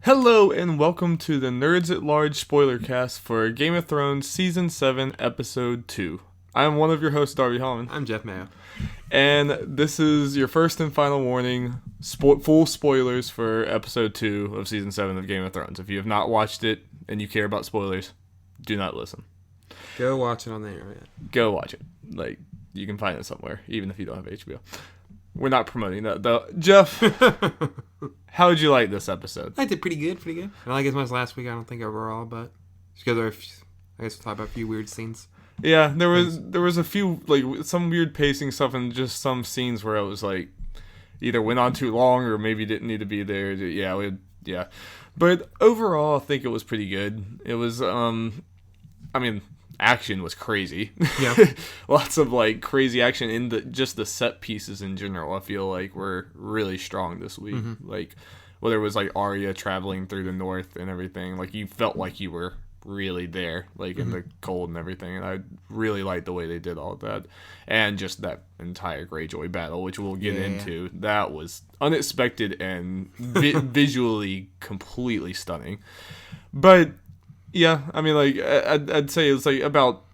Hello and welcome to the Nerds at Large Spoilercast for Game of Thrones Season 7, Episode 2. I am one of your hosts, Darby Holland. I'm Jeff Mayo. And this is your first and final warning, full spoilers for Episode 2 of Season 7 of Game of Thrones. If you have not watched it and you care about spoilers, do not listen. Go watch it on the internet. Go watch it. Like, you can find it somewhere, even if you don't have HBO. We're not promoting that, though. Jeff, how did you like this episode? I did pretty good. Not like as much as last week, I don't think, overall, but just because I guess we'll talk about a few weird scenes. Yeah, there was a few, like, some weird pacing stuff and just some scenes where it was, like, either went on too long or maybe didn't need to be there. Yeah. But overall, I think it was pretty good. It was, action was crazy. Yeah. Lots of, like, crazy action in just the set pieces in general, I feel like were really strong this week. Mm-hmm. Like, whether it was, like, Arya traveling through the north and everything, like, you felt like you were really there, like, in the cold and everything, and I really liked the way they did all of that. And just that entire Greyjoy battle, which we'll get into. That was unexpected and visually completely stunning. But yeah, I mean, like, I'd say it's, like, about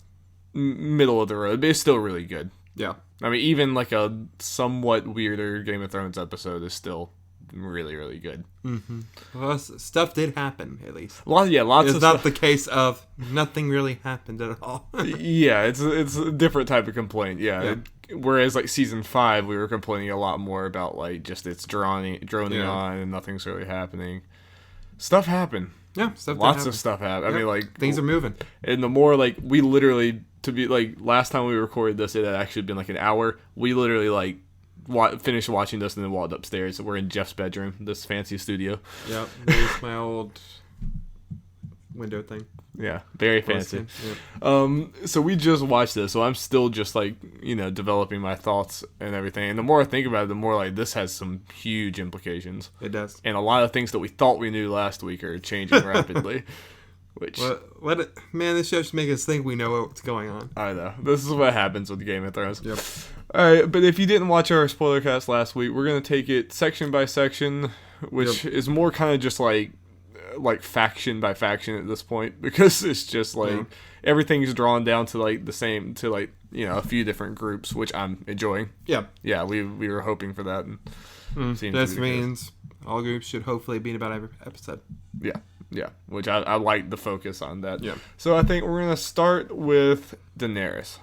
middle of the road, but it's still really good. Yeah. I mean, even, like, a somewhat weirder Game of Thrones episode is still really, really good. Mm-hmm. Well, stuff did happen, at least. Lots it's of not stuff. the case of nothing really happened at all. Yeah, it's a different type of complaint, yeah. Whereas, like, Season 5, we were complaining a lot more about, like, just it's droning on and nothing's really happening. Stuff happened. Yeah, Lots of stuff happened. I mean, like, things are moving. And the more, like, we literally, to be, like, last time we recorded this, it had actually been, like, an hour. We literally, like, finished watching this and then walked upstairs. We're in Jeff's bedroom, this fancy studio. Yep, there's my old window thing. Yeah, very fancy. Yep. So we just watched this, so I'm still just, like, you know, developing my thoughts and everything. And the more I think about it, the more, like, this has some huge implications. It does. And a lot of things that we thought we knew last week are changing rapidly. Which, man, this show should make us think we know what's going on. I know. This is what happens with Game of Thrones. Yep. Alright, but if you didn't watch our spoiler cast last week, we're going to take it section by section, which is more kind of just like faction by faction at this point, because it's just like everything's drawn down to like the same, to like, you know, a few different groups, which I'm enjoying. Yeah, we were hoping for that. And this means all groups should hopefully be in about every episode. Yeah, which I like the focus on that. Yeah. So I think we're going to start with Daenerys.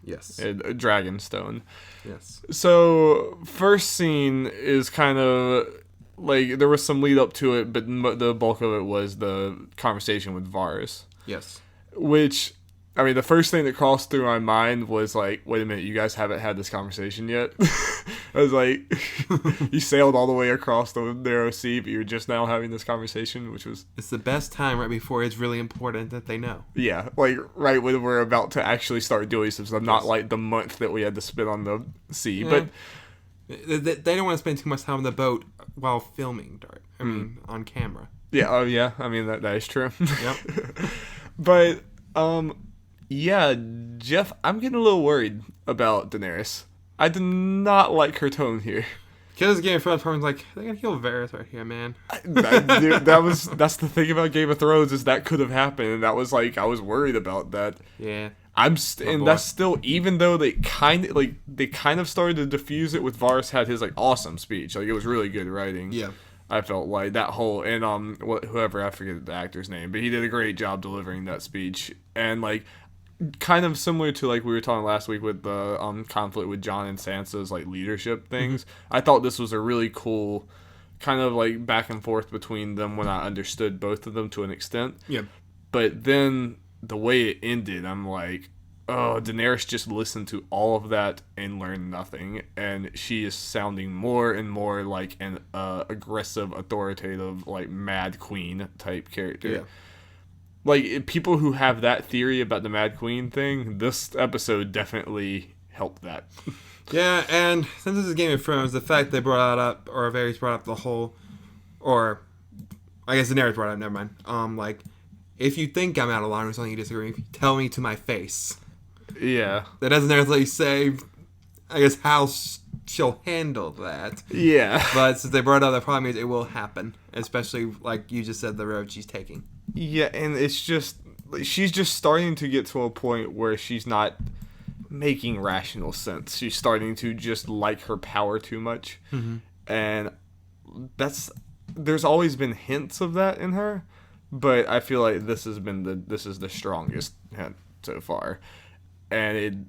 Yes. Dragonstone. Yes. So first scene is kind of like there was some lead up to it, but the bulk of it was the conversation with Varys. Yes. Which, I mean, the first thing that crossed through my mind was like, wait a minute, you guys haven't had this conversation yet? I was like, you sailed all the way across the narrow sea, but you're just now having this conversation, which was... It's the best time right before it's really important that they know. Yeah, like right when we're about to actually start doing some stuff, not like the month that we had to spend on the sea, but... They don't want to spend too much time on the boat while filming, on camera. Yeah, oh yeah, I mean, that is true. Yep. But, yeah, Jeff, I'm getting a little worried about Daenerys. I do not like her tone here. Because Game of Thrones, like, they're gonna kill Varys right here, man. That's the thing about Game of Thrones, is that could have happened, and that was like, I was worried about that. Yeah. That's still, even though they kind of started to diffuse it with Varys had his like awesome speech, like it was really good writing. Yeah. I felt like that whole, and whoever, I forget the actor's name, but he did a great job delivering that speech, and like kind of similar to like we were talking last week with the conflict with Jon and Sansa's like leadership things. I thought this was a really cool kind of like back and forth between them when I understood both of them to an extent. Yeah. But then the way it ended, I'm like, oh, Daenerys just listened to all of that and learned nothing, and she is sounding more and more like an aggressive, authoritative, like Mad Queen type character. Yeah. Like, people who have that theory about the Mad Queen thing, this episode definitely helped that. Yeah, and since this is Game of Thrones, the fact they brought up, or Varys brought up the whole, or I guess Daenerys brought it up, never mind. Like, if you think I'm out of line or something you disagree with, tell me to my face. Yeah. That doesn't necessarily say, I guess, how she'll handle that. Yeah. But since they brought up, that probably means it will happen, especially like you just said, the road she's taking. Yeah, and it's just she's just starting to get to a point where she's not making rational sense. She's starting to just like her power too much, and there's always been hints of that in her, but I feel like this is the strongest hint so far, and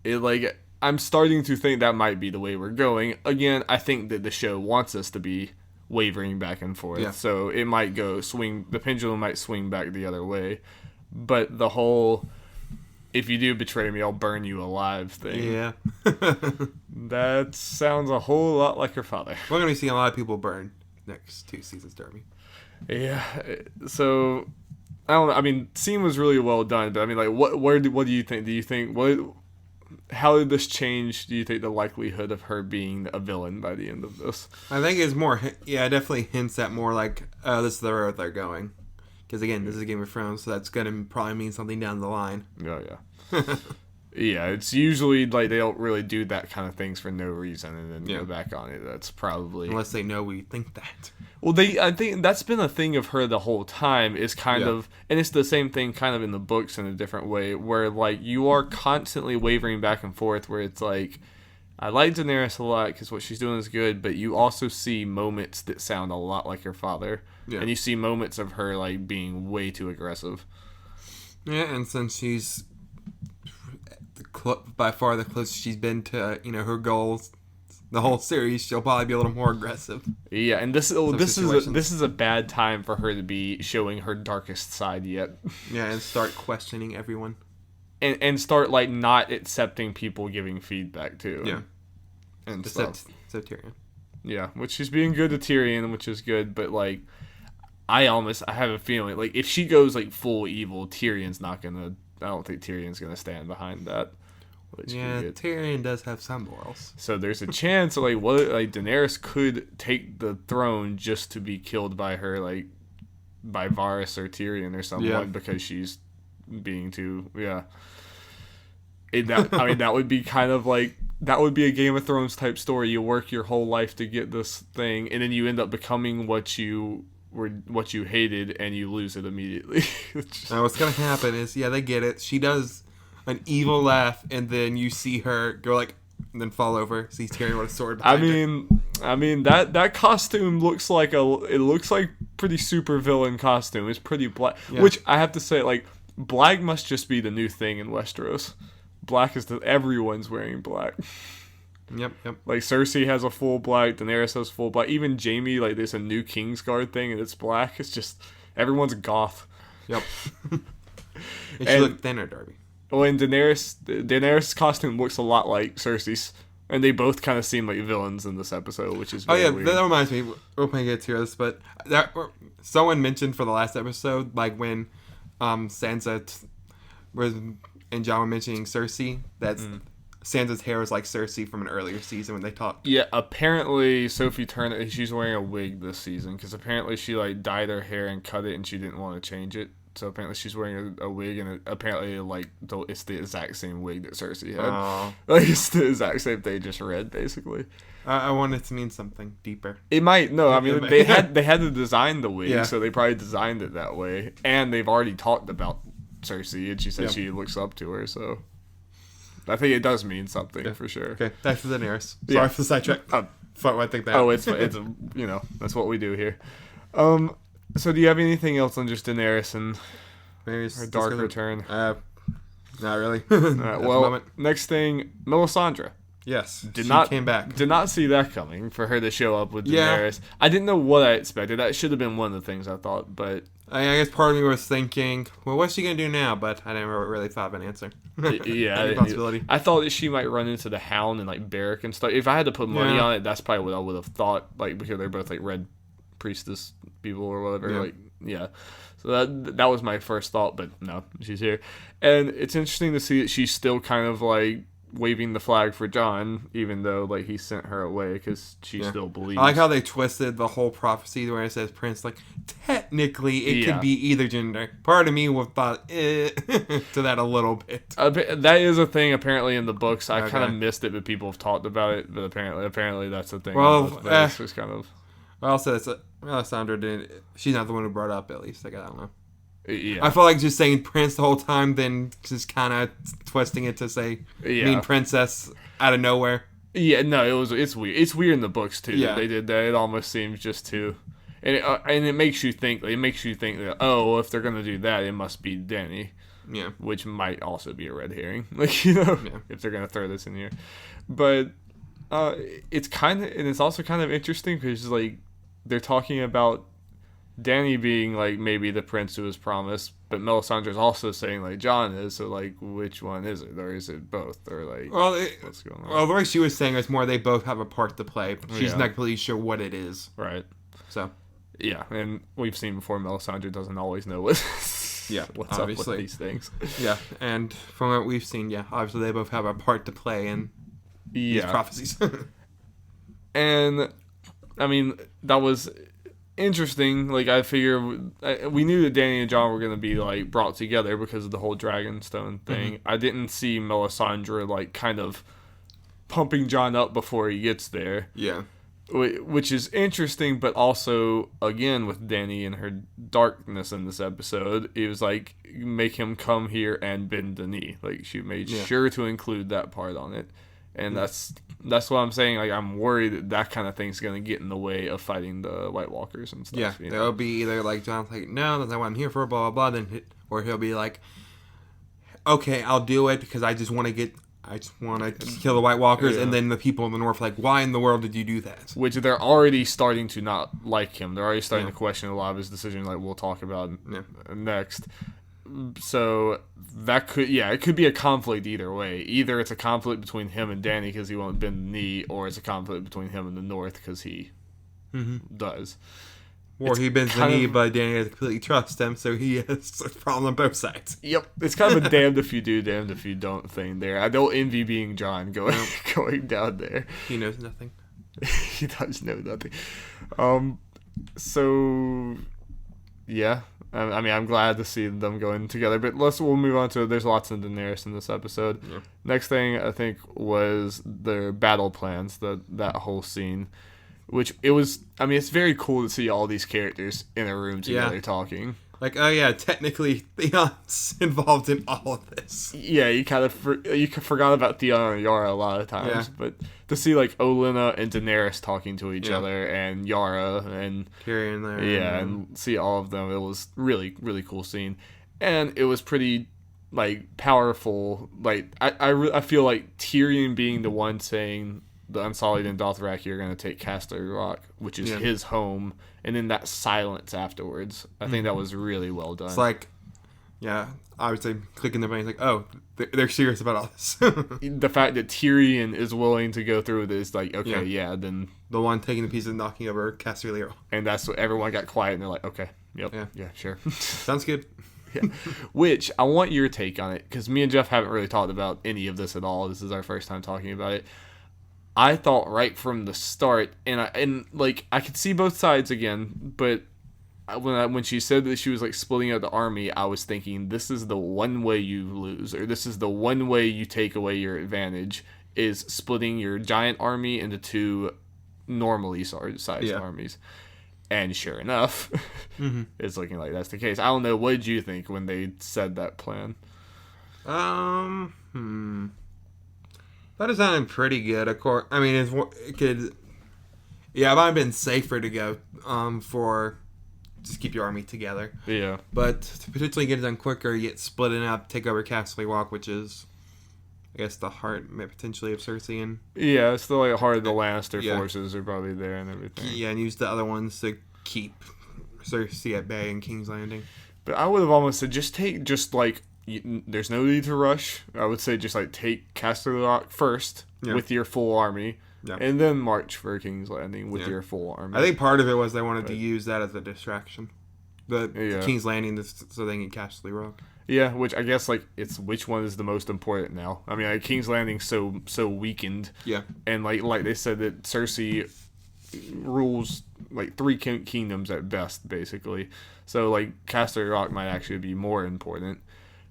it like I'm starting to think that might be the way we're going. Again, I think that the show wants us to be wavering back and forth, so it might the pendulum might swing back the other way, but the whole "if you do betray me, I'll burn you alive" thing, that sounds a whole lot like her father. We're going to be seeing a lot of people burn next 2 seasons, Darby. Yeah, so I don't know. I mean, scene was really well done, but I mean, like, what do you think? Do you think how did this change? Do you think the likelihood of her being a villain by the end of this? I think it's more, it definitely hints at more like, oh, this is the road they're going. Because again, this is Game of Thrones, so that's going to probably mean something down the line. Oh yeah. Yeah, it's usually like they don't really do that kind of things for no reason and then go back on it. That's probably unless they know we think that. Well, I think that's been a thing of her the whole time is kind of, and it's the same thing kind of in the books in a different way, where like you are constantly wavering back and forth. Where it's like, I like Daenerys a lot because what she's doing is good, but you also see moments that sound a lot like her father, and you see moments of her like being way too aggressive. Yeah, and since she's by far the closest she's been to her goals the whole series, she'll probably be a little more aggressive. Yeah, and this is a bad time for her to be showing her darkest side yet. Yeah, and start questioning everyone, and start like not accepting people giving feedback too. Yeah, and except Tyrion. Yeah, which she's being good to Tyrion, which is good, but like I have a feeling like if she goes like full evil, Tyrion's not gonna. I don't think Tyrion's gonna stand behind that. Tyrion does have some morals. So there's a chance like Daenerys could take the throne just to be killed by her, like by Varys or Tyrion or someone because she's being too that would be kind of like that would be a Game of Thrones type story. You work your whole life to get this thing, and then you end up becoming what you hated, and you lose it immediately. Now what's gonna happen is they get it. She does an evil laugh, and then you see her go like, and then fall over. See Tyrion with a sword behind her. I mean that costume looks like pretty super villain costume. It's pretty black, which I have to say, like, black must just be the new thing in Westeros. Black is everyone's wearing black. Yep. Like Cersei has a full black, Daenerys has full black. Even Jaime, like there's a new Kingsguard thing and it's black. It's just everyone's goth. Yep. She looked thinner, Darby. Well, and Daenerys' costume looks a lot like Cersei's, and they both kind of seem like villains in this episode, which is very weird. That reminds me. We'll probably get to this, but someone mentioned for the last episode, like when Sansa and Jon were mentioning Cersei, that Sansa's hair was like Cersei from an earlier season when they talked. Yeah, apparently Sophie Turner, she's wearing a wig this season because apparently she like dyed her hair and cut it, and she didn't want to change it. So apparently she's wearing a wig, and apparently like it's the exact same wig that Cersei had. Like it's the exact same thing, just red, basically. I want it to mean something deeper. It might. No, I mean they had to design the wig, so they probably designed it that way. And they've already talked about Cersei, and she said she looks up to her. So I think it does mean something for sure. Okay, back to Daenerys. Sorry for the sidetrack. I think that. Oh, it's that's what we do here. So do you have anything else on just Daenerys and her dark return? Not really. Right, well, next thing, Melisandre. Yes, she came back. Did not see that coming for her to show up with Daenerys. I didn't know what I expected. That should have been one of the things I thought, but I guess part of me was thinking, well, what's she gonna do now? But I never really thought of an answer. Yeah, possibility. I thought that she might run into the Hound and like Beric and stuff. If I had to put money on it, that's probably what I would have thought. Like because they're both like red priestess people or whatever. So that was my first thought, but no, she's here, and it's interesting to see that she's still kind of like waving the flag for Jon, even though like he sent her away because she still believes. I like how they twisted the whole prophecy where it says Prince. Like technically, it could be either gender. Part of me would thought to that a little bit. That is a thing apparently in the books. I kind of missed it, but people have talked about it. But apparently that's a thing. Well, it's just kind of. Also, Melisandre didn't. She's not the one who brought it up. At least, like, I don't know. Yeah. I felt like just saying Prince the whole time, then just kind of twisting it to say mean princess out of nowhere. Yeah, no, it's weird. It's weird in the books too. Yeah. That they did that. It almost seems just too, and it makes you think. It makes you think that if they're gonna do that, it must be Dany. Yeah. Which might also be a red herring, if they're gonna throw this in here, but it's kind of, and it's also kind of interesting because like they're talking about Dany being like maybe the prince who was promised, but Melisandre's also saying like Jon is. So like, which one is it, or is it both, or like what's going on? Well, the way she was saying it's more they both have a part to play. She's not completely sure what it is. Right. So. Yeah, and we've seen before Melisandre doesn't always know what's obviously. up with these things. Yeah, and from what we've seen, obviously they both have a part to play in these prophecies. And I mean that was interesting. Like I figure we knew that Dany and Jon were going to be like brought together because of the whole Dragonstone thing. Mm-hmm. I didn't see Melisandre like kind of pumping Jon up before he gets there. Yeah. Which is interesting, but also again with Dany and her darkness in this episode, it was like make him come here and bend the knee. Like she made sure to include that part on it, and that's what I'm saying. Like I'm worried that kind of thing's gonna get in the way of fighting the White Walkers and stuff. Yeah, there'll be either like Jon's like, no, that's not what I'm here for, blah blah blah. Then or he'll be like, okay, I'll do it because I just want to kill the White Walkers, and then the people in the North are like, why in the world did you do that? Which they're already starting to not like him. They're already starting to question a lot of his decisions, like we'll talk about next. So that it could be a conflict either way. Either it's a conflict between him and Dany because he won't bend the knee, or it's a conflict between him and the North because he does. Or he bends the knee, but Dany doesn't completely trust him, so he has a problem on both sides. Yep. It's kind of a damned if you do, damned if you don't thing there. I don't envy being Jon going down there. He knows nothing. He does know nothing. So, yeah. I mean, I'm glad to see them going together, but we'll move on to, there's lots of Daenerys in this episode. Yeah. Next thing, I think, was their battle plans, that whole scene. Which it was, I mean, it's very cool to see all these characters in a room together talking. Like, oh yeah, technically Theon's involved in all of this. Yeah, you kind of you forgot about Theon and Yara a lot of times, but to see like Olenna and Daenerys talking to each other, and Yara and Tyrion there, and see all of them, it was really really cool scene, and it was pretty like powerful. Like I feel like Tyrion being the one saying, the Unsullied and Dothraki are going to take Castle Rock, which is his home, and then that silence afterwards. I think that was really well done. It's like, I would say clicking their brains like, oh, they're serious about all this. The fact that Tyrion is willing to go through with it is like, okay, then... The one taking the piece and knocking over Casterly. And that's what everyone got quiet, and they're like, okay, yeah, sure. Sounds good. Which, I want your take on it, because me and Jeff haven't really talked about any of this at all. This is our first time talking about it. I thought right from the start, and I could see both sides again, but when she said that she was like splitting up the army, I was thinking this is the one way you lose, or this is the one way you take away your advantage, is splitting your giant army into two normally sized armies. And sure enough, it's looking like that's the case. I don't know. What did you think when they said that plan? That is sounding pretty good. Of course, I mean, it could. Yeah, it might have been safer to go for just keep your army together. Yeah. But to potentially get it done quicker, you get split it up, take over Castle Rock, which is, I guess, the heart potentially of Cersei. And it's still like heart of the Lannister forces are probably there and everything. Yeah, and use the other ones to keep Cersei at bay in King's Landing. But I would have almost said there's no need to rush. I would say just like take Castle Rock first with your full army, and then march for King's Landing with your full army. I think part of it was they wanted to use that as a distraction. the King's Landing so they can catch the Rock. Yeah, which I guess like it's which one is the most important now. I mean, like, King's Landing's so weakened. Yeah. And like they said that Cersei rules like 3 kingdoms at best, basically. So like Castle Rock might actually be more important.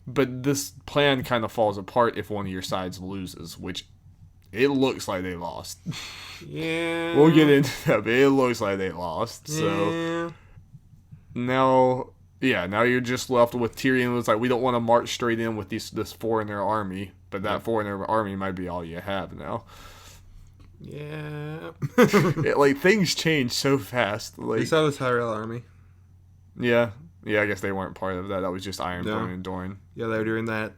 But this plan kind of falls apart if one of your sides loses, which it looks like they lost. Yeah. We'll get into that, but it looks like they lost. So now you're just left with Tyrion was like, we don't want to march straight in with this foreigner army, but that foreigner army might be all you have now. Yeah. Like, things change so fast. Like, we saw the Tyrell army. Yeah, I guess they weren't part of that. That was just Ironborn and Dorne. Yeah, they were doing that.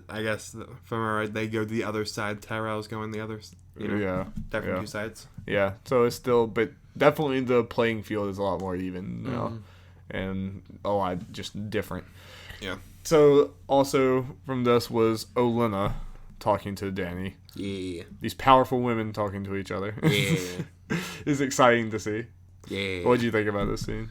I guess, from right, they go to the other side. Tyrell's going the other, definitely 2 sides. Yeah, so it's still, but definitely the playing field is a lot more even now. And a lot just different. Yeah. So, also from this was Olenna talking to Dany. Yeah. These powerful women talking to each other. Yeah. It's exciting to see. Yeah. What did you think about this scene?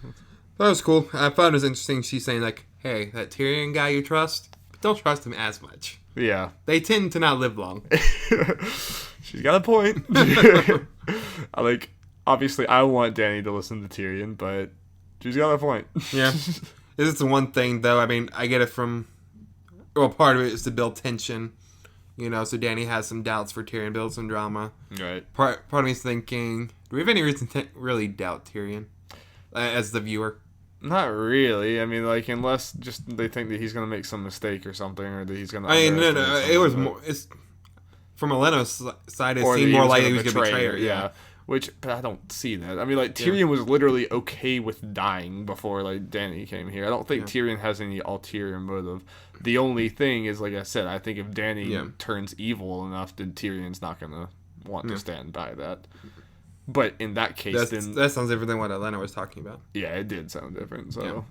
That was cool. I thought it was interesting. She's saying, like, hey, that Tyrion guy you trust, but don't trust him as much. Yeah. They tend to not live long. She's got a point. Obviously, I want Dany to listen to Tyrion, but she's got a point. Yeah. This is the one thing, though. I mean, I get it from... Well, part of it is to build tension. So Dany has some doubts for Tyrion, build some drama. Right. Part of me is thinking, do we have any reason to really doubt Tyrion as the viewer? Not really. I mean, like, unless just they think that he's going to make some mistake or something, or that he's going to... no. It was more... It's, from Olenna's side, it seemed more likely he was going to betray her. Yeah. But I don't see that. I mean, like, Tyrion was literally okay with dying before, like, Dany came here. I don't think Tyrion has any ulterior motive. The only thing is, like I said, I think if Dany turns evil enough, then Tyrion's not going to want to stand by that. But in that case, that sounds different than what Olenna was talking about. Yeah, it did sound different. So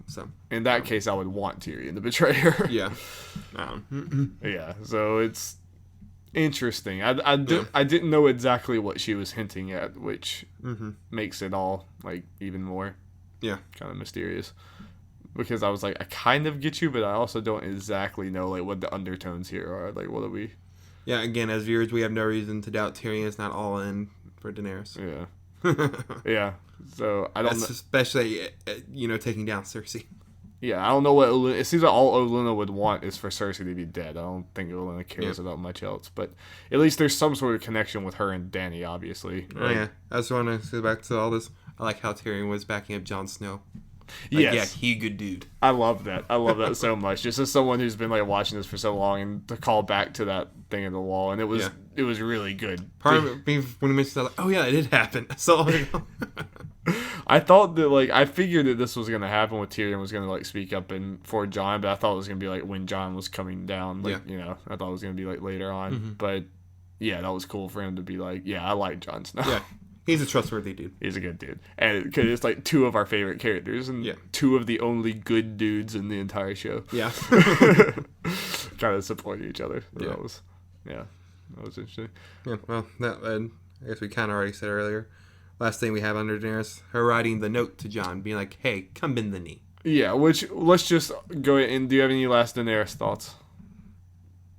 in that case, I would want Tyrion to betray her. Yeah. Yeah, so it's... interesting. I didn't know exactly what she was hinting at, which makes it all like even more kind of mysterious. Because I was like, I kind of get you, but I also don't exactly know like what the undertones here are. Like, what are we? Yeah, again, as viewers, we have no reason to doubt Tyrion is not all in for Daenerys. Yeah. Yeah. So I don't. Especially taking down Cersei. Yeah, I don't know what it seems like all Olenna would want is for Cersei to be dead. I don't think Olenna cares about much else, but at least there's some sort of connection with her and Dany, obviously. Oh yeah, I just want to go back to all this. I like how Tyrion was backing up Jon Snow. Yes. Yeah, he a good dude. I love that. I love that so much. Just as someone who's been like watching this for so long, and to call back to that thing in the wall, and it was really good. Part of me when he mentioned that, like, oh yeah, it did happen. So I thought that I figured that this was gonna happen with Tyrion was gonna speak up for Jon, but I thought it was gonna be when Jon was coming down. I thought it was gonna be later on, but yeah, that was cool for him to be I like Jon Snow. Yeah. He's a trustworthy dude. He's a good dude. And because it's 2 of our favorite characters and 2 of the only good dudes in the entire show. Yeah. Trying to support each other. So yeah. That was interesting. Yeah, well, I guess we kind of already said earlier. Last thing we have under Daenerys, her writing the note to Jon, being like, hey, come bend the knee. Yeah, which, let's just go in. Do you have any last Daenerys thoughts?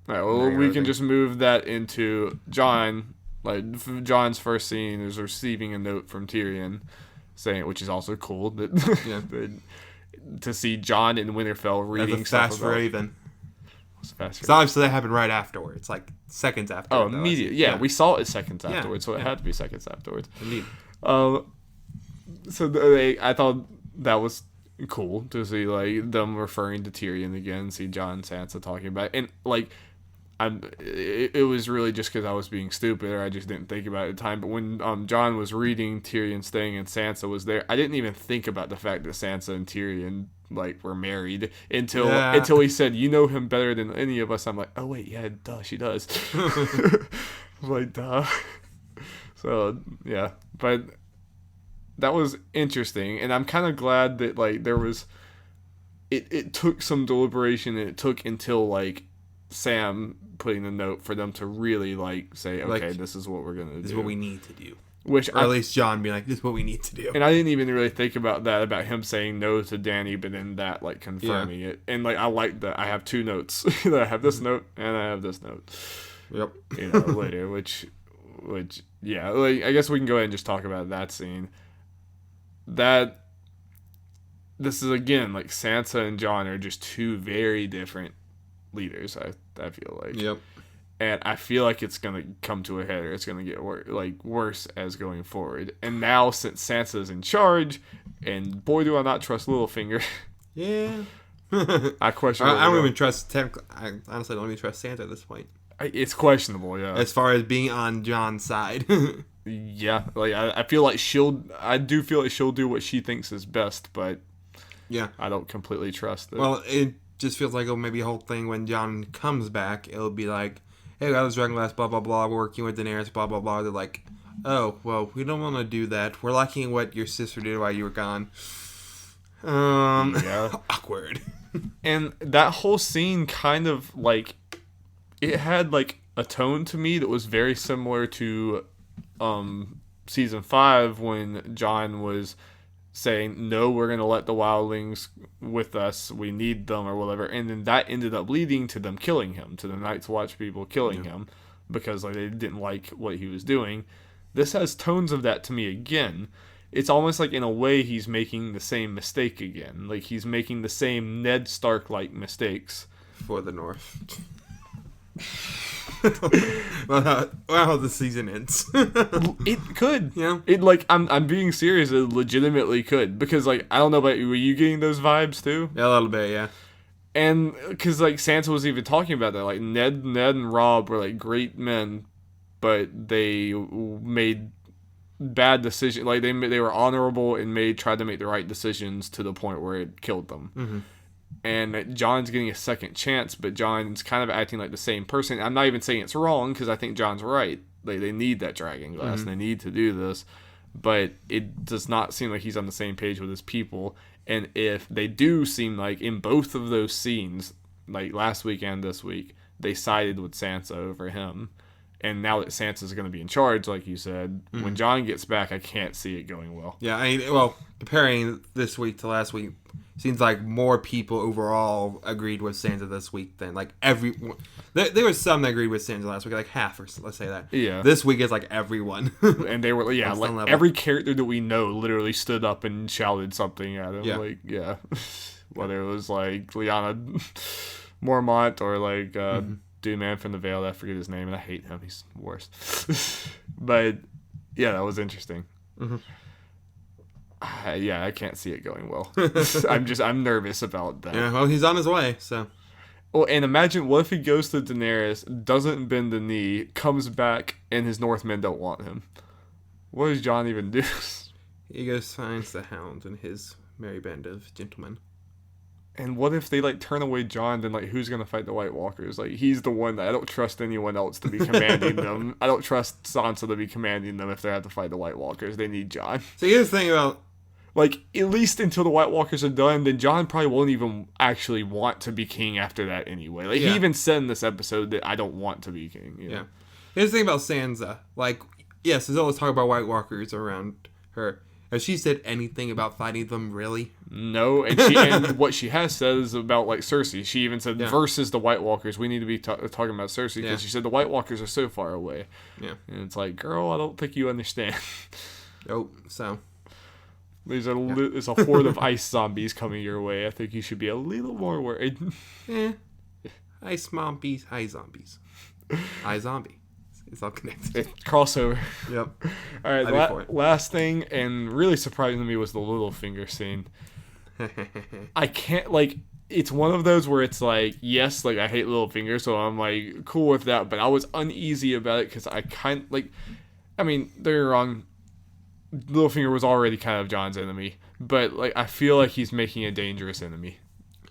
All right, well, we can just move that into Jon. Jon's first scene is receiving a note from Tyrion, which is also cool to see Jon in Winterfell reading stuff fast Raven. Fast So obviously that happened right afterwards, seconds after. Oh, immediately. Yeah, we saw it seconds afterwards, so it had to be seconds afterwards. Indeed. I thought that was cool to see them referring to Tyrion again, see Jon and Sansa talking about it. And it was really just because I was being stupid or I just didn't think about it at the time. But when Jon was reading Tyrion's thing and Sansa was there, I didn't even think about the fact that Sansa and Tyrion were married until he said, you know him better than any of us. I'm like, oh wait, yeah, duh, she does. I'm duh. So yeah, but that was interesting, and I'm kind of glad that there was. It took some deliberation, and it took until Sam putting the note for them to really say, okay, this is what we're gonna do. This is what we need to do. Or at least John being like, this is what we need to do. And I didn't even really think about that, about him saying no to Danny, but then that, like, confirming it. And, like, I like that. I have two notes. I have this note, and I have this note. Yep. Later, which, yeah. Like, I guess we can go ahead and just talk about that scene. This is, again, like, Sansa and Jon are just two very different leaders, I feel like. Yep. And I feel like it's going to come to a head, or it's going to get worse as going forward. And now, since Sansa's in charge, and boy, do I not trust Littlefinger. Yeah. I question. I don't even trust. I honestly don't even trust Sansa at this point. It's questionable, yeah. As far as being on Jon's side. Yeah, like I feel like I do feel like she'll do what she thinks is best, but yeah, I don't completely trust it. Well, it just feels like maybe a whole thing when Jon comes back, it'll be like, hey, we got this Dragonglass, blah, blah, blah, we're working with Daenerys, blah, blah, blah. They're like, oh, well, we don't want to do that. We're liking what your sister did while you were gone. Yeah. Awkward. And that whole scene kind of, like, it had, like, a tone to me that was very similar to season 5 when Jon was saying, no, we're going to let the wildlings with us, we need them, or whatever. And then that ended up leading to them killing him, to the Night's Watch people killing him, because like they didn't like what he was doing. This has tones of that to me again. It's almost like, in a way, he's making the same mistake again. Like, he's making the same Ned Stark-like mistakes. For the North. Well, how the season ends. It could. Yeah. It, like, I'm being serious. It legitimately could. Because, like, I don't know about you. Were you getting those vibes, too? Yeah, a little bit, yeah. And, because, like, Sansa was even talking about that. Like, Ned and Robb were, like, great men, but they made bad decisions. Like, they were honorable and tried to make the right decisions to the point where it killed them. Mm-hmm. And Jon's getting a second chance, but Jon's kind of acting like the same person. I'm not even saying it's wrong, because I think Jon's right. Like, they need that Dragonglass, and they need to do this. But it does not seem like he's on the same page with his people. And if they do seem like, in both of those scenes, like last week and this week, they sided with Sansa over him. And now that Sansa's going to be in charge, like you said, when Jon gets back, I can't see it going well. Yeah, comparing this week to last week, seems like more people overall agreed with Sansa this week than like everyone. There was some that agreed with Sansa last week, like half, or let's say that. Yeah. This week is like everyone. And they were, like every character that we know literally stood up and shouted something at him. Yeah. Like, yeah. Whether it was like Lyanna Mormont or like Dude Man from the Vale, I forget his name, and I hate him. He's the worst. But yeah, that was interesting. Yeah, I can't see it going well. I'm nervous about that. Yeah, well, he's on his way, so. Well, and imagine, what if he goes to Daenerys, doesn't bend the knee, comes back, and his Northmen don't want him? What does Jon even do? He goes finds the Hound and his merry band of gentlemen. And what if they, like, turn away Jon, then, like, who's going to fight the White Walkers? Like, he's the one that I don't trust anyone else to be commanding them. I don't trust Sansa to be commanding them if they have to fight the White Walkers. They need Jon. So here's the thing about... Like, at least until the White Walkers are done, then Jon probably won't even actually want to be king after that anyway. Like, he even said in this episode that I don't want to be king. You know? Yeah. Here's the thing about Sansa. Like, yes, there's always talk about White Walkers around her. Has she said anything about fighting them, really? No, and what she has said is about, like, Cersei. She even said, versus the White Walkers, we need to be talking about Cersei, because she said the White Walkers are so far away. Yeah. And it's like, girl, I don't think you understand. Oh, so... There's a horde of ice zombies coming your way. I think you should be a little more worried. Ice zombies, high zombies. I zombie. It's all connected. Crossover. Yep. All right, last thing, and really surprising to me, was the Littlefinger scene. I can't, like, it's one of those where it's like, yes, like, I hate Littlefinger, so I'm, like, cool with that, but I was uneasy about it, because I kind, like, I mean, they're wrong. Littlefinger was already kind of Jon's enemy, but, like, I feel like he's making a dangerous enemy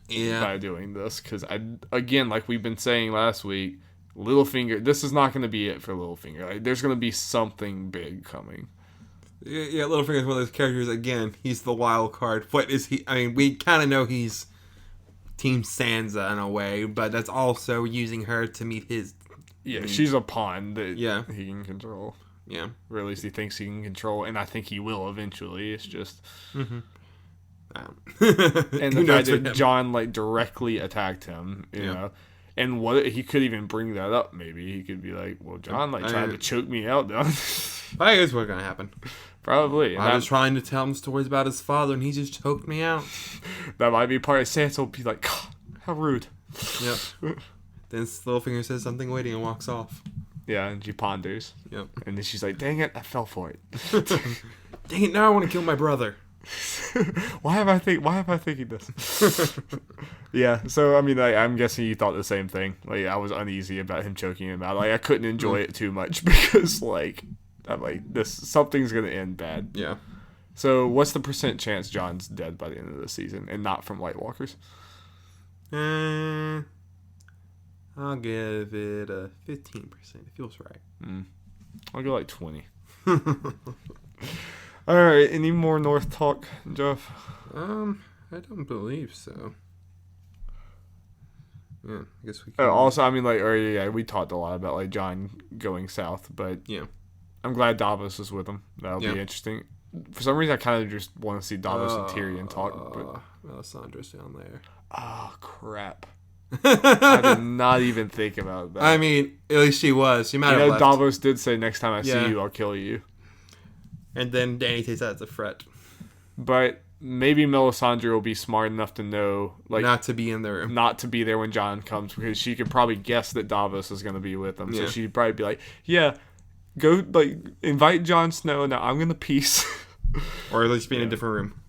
by doing this, because again, like we've been saying last week, Littlefinger, this is not going to be it for Littlefinger. Like, there's going to be something big coming. Yeah, Littlefinger is one of those characters, again, he's the wild card. What is he? I mean, we kind of know he's Team Sansa in a way, but that's also using her to meet his... Yeah, she's a pawn that he can control. Yeah. Or at least he thinks he can control, and I think he will eventually. It's just... Mm-hmm. And the fact that John, like, directly attacked him, you know. And what he could even bring that up, maybe. He could be like, well, John, like, tried to choke me out, though. Probably is what's going to happen. Probably. I was trying to tell him stories about his father, and he just choked me out. That might be part of Sansa will be like, God, how rude. Yep. Then Littlefinger says something witty and walks off. Yeah, and she ponders. Yep. And then she's like, dang it, I fell for it. Dang it, now I want to kill my brother. Why am I thinking this? Yeah, so I mean, I'm guessing you thought the same thing. Like, I was uneasy about him choking him out. Like, I couldn't enjoy it too much because, like, I'm like, something's gonna end bad. Yeah. So, what's the % chance John's dead by the end of the season and not from White Walkers? I'll give it a 15%. It feels right. I'll go like 20. All right, any more North talk, Jeff? I don't believe so. Yeah, I guess we can. Also, I mean, like, we talked a lot about, like, John going south, but yeah, I'm glad Davos is with him. That'll be interesting. For some reason, I kind of just want to see Davos and Tyrion talk. But Melisandre's down there. Oh, crap. I did not even think about that. I mean, at least she was. She might have left. Davos did say, next time I see you, I'll kill you. And then Dany takes that as a threat. But maybe Melisandre will be smart enough to know, like, not to be in the room. Not to be there when John comes, because she could probably guess that Davos is going to be with him. So she'd probably be like, yeah, go, like, invite Jon Snow. Now I'm going to peace. Or at least be in a different room.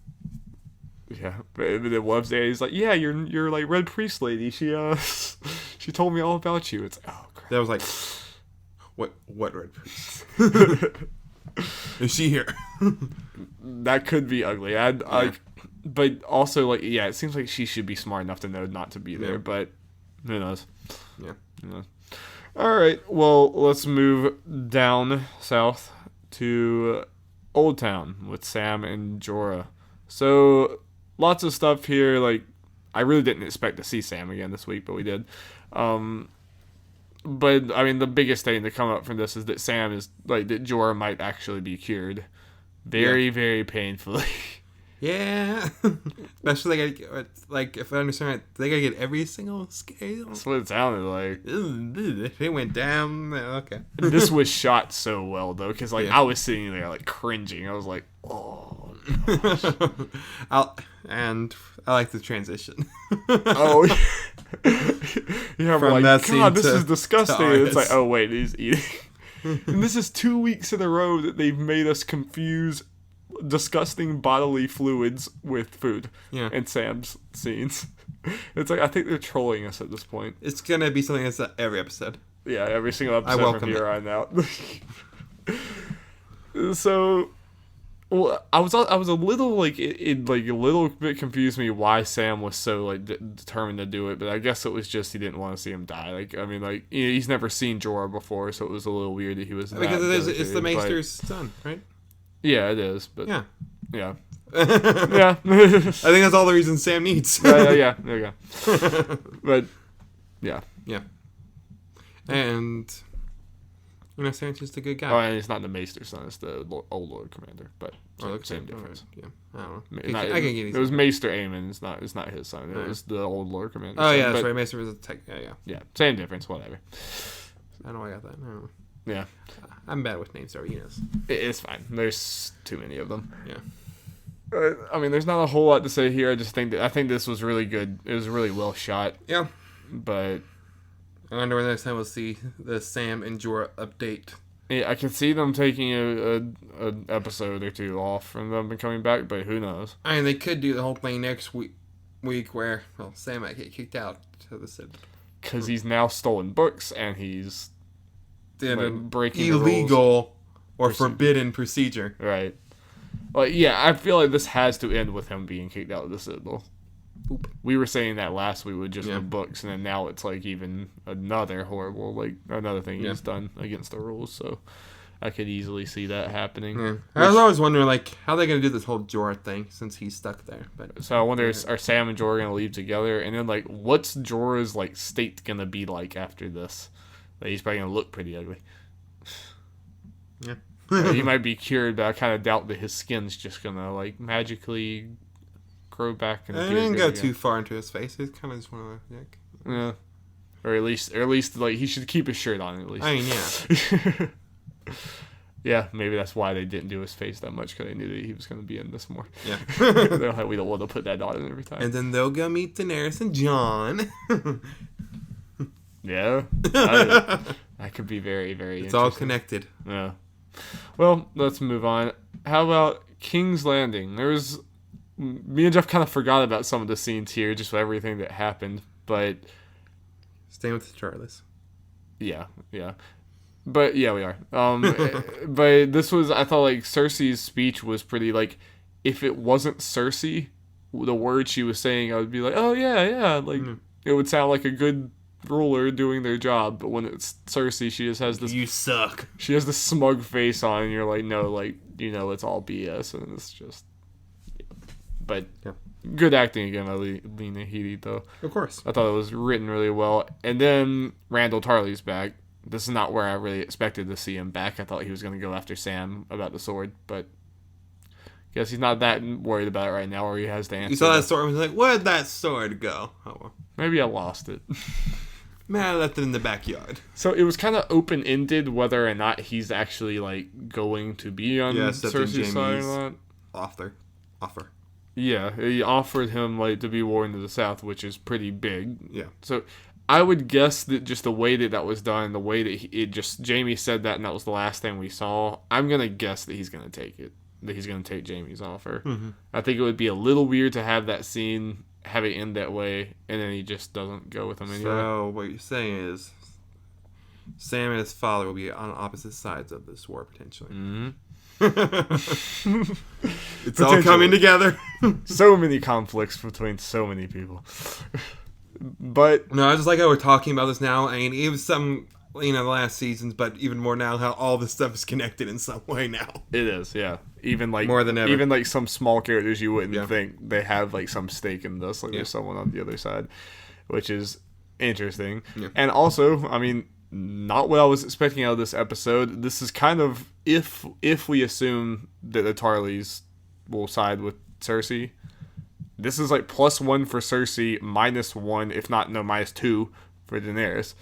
Yeah, but then Love's there. He's like, yeah, you're like Red Priest lady. She told me all about you. It's crap. That was like, what Red Priest? Is she here? That could be ugly. But also, like, yeah, it seems like she should be smart enough to know not to be there. But who knows? Yeah. Who knows? All right. Well, let's move down south to Old Town with Sam and Jorah. So lots of stuff here. Like, I really didn't expect to see Sam again this week, but we did. But, I mean, the biggest thing to come up from this is that Sam is, like, that Jorah might actually be cured. Very, very painfully. Yeah. Especially, like, if I understand right, they gotta get every single scale. That's what it sounded like. It went down. Okay. This was shot so well, though, because, like, I was sitting there, like, cringing. I was like, oh, and I like the transition. Oh, yeah, from like, that scene God, this is disgusting. And it's like, oh, wait, he's eating. And this is 2 weeks in a row that they've made us confuse disgusting bodily fluids with food. Yeah. In Sam's scenes. It's like, I think they're trolling us at this point. It's gonna be something that's every episode. Yeah, every single episode from here on out. So, well, I was a little, like, it like a little bit confused me why Sam was so, like, determined to do it, but I guess it was just he didn't want to see him die. Like, I mean, like, he's never seen Jorah before, so it was a little weird that he was because it's the Maester's son, right? Yeah, it is, but yeah. Yeah. I think that's all the reason Sam needs. Yeah, there you go. But yeah. Yeah. And Sam's just a good guy. Oh, and it's not the Maester's son, it's the old Lord Commander, but same difference. Yeah. I don't know. I can get it. It was Maester Aemon, it's not his son. It was the old Lord Commander. Oh, yeah, that's right. Maester was a tech. Yeah. Yeah, same difference, whatever. I don't know why I got that. I don't know. Yeah. I'm bad with names, sorry, knows. It's fine. There's too many of them. Yeah. I mean, there's not a whole lot to say here. I think this was really good. It was really well shot. Yeah. But I wonder when next time we'll see the Sam and Jorah update. Yeah, I can see them taking a episode or two off from them and coming back, but who knows? I mean, they could do the whole thing next week where, well, Sam might get kicked out to the Cid. Because he's now stolen books and he's breaking illegal or forbidden procedure. Right. Well, yeah, I feel like this has to end with him being kicked out of the Citadel. Oop. We were saying that last week with just the books, and then now it's like even another horrible, like another thing he's done against the rules. So I could easily see that happening. Yeah. I was always wondering, like, how are they going to do this whole Jorah thing since he's stuck there? But so I wonder, are Sam and Jorah going to leave together? And then, like, what's Jorah's, like, state going to be like after this? Like, he's probably going to look pretty ugly. Yeah. He might be cured, but I kind of doubt that his skin's just gonna like magically grow back. And I didn't go too far into his face. He's kind of just one of the. Yeah. Or at least like he should keep his shirt on at least. I mean, yeah. Yeah, maybe that's why they didn't do his face that much, because they knew that he was going to be in this more. Yeah. They're like, we don't want to put that on every time. And then they'll go meet Daenerys and Jon. Yeah. That could be very, very It's all connected. Yeah. Well, let's move on. How about King's Landing? Me and Jeff kind of forgot about some of the scenes here, just with everything that happened, but... Staying with the Charlies. Yeah. But yeah, we are. But this was, I thought like Cersei's speech was pretty like, if it wasn't Cersei, the words she was saying, I would be like, oh yeah, like it would sound like a good ruler doing their job. But when it's Cersei, she just has this. You suck. She has this smug face on, and you're like, no, like it's all BS, and it's just. But good acting again by Lena Headey though. Of course, I thought it was written really well, and then Randall Tarley's back. This is not where I really expected to see him back. I thought he was going to go after Sam about the sword, but guess he's not that worried about it right now, or he has the answer. You saw that sword and was like, where'd that sword go? Oh, well. Maybe I lost it. Man, I left it in the backyard. So it was kind of open-ended whether or not he's actually like going to be on Cersei's side or not. Offer. Yeah, he offered him like to be Warden of the South, which is pretty big. Yeah. So I would guess that just the way that was done, the way that Jamie said that, and that was the last thing we saw, I'm going to guess that he's going to take it. That he's going to take Jamie's offer. Mm-hmm. I think it would be a little weird to have that scene, have it end that way, and then he just doesn't go with him anyway. So what you're saying is Sam and his father will be on opposite sides of this war, potentially. Mm-hmm. It's all coming together. So many conflicts between so many people. But no, I just like how we're talking about this now. I mean, it was some, the last seasons, but even more now, how all this stuff is connected in some way now. It is, yeah. Even like more than ever. Even like some small characters you wouldn't think they have like some stake in this. Like there's someone on the other side, which is interesting. Yeah. And also, I mean, not what I was expecting out of this episode. This is kind of if we assume that the Tarleys will side with Cersei. This is like +1 for Cersei, -1, if not, -2 for Daenerys.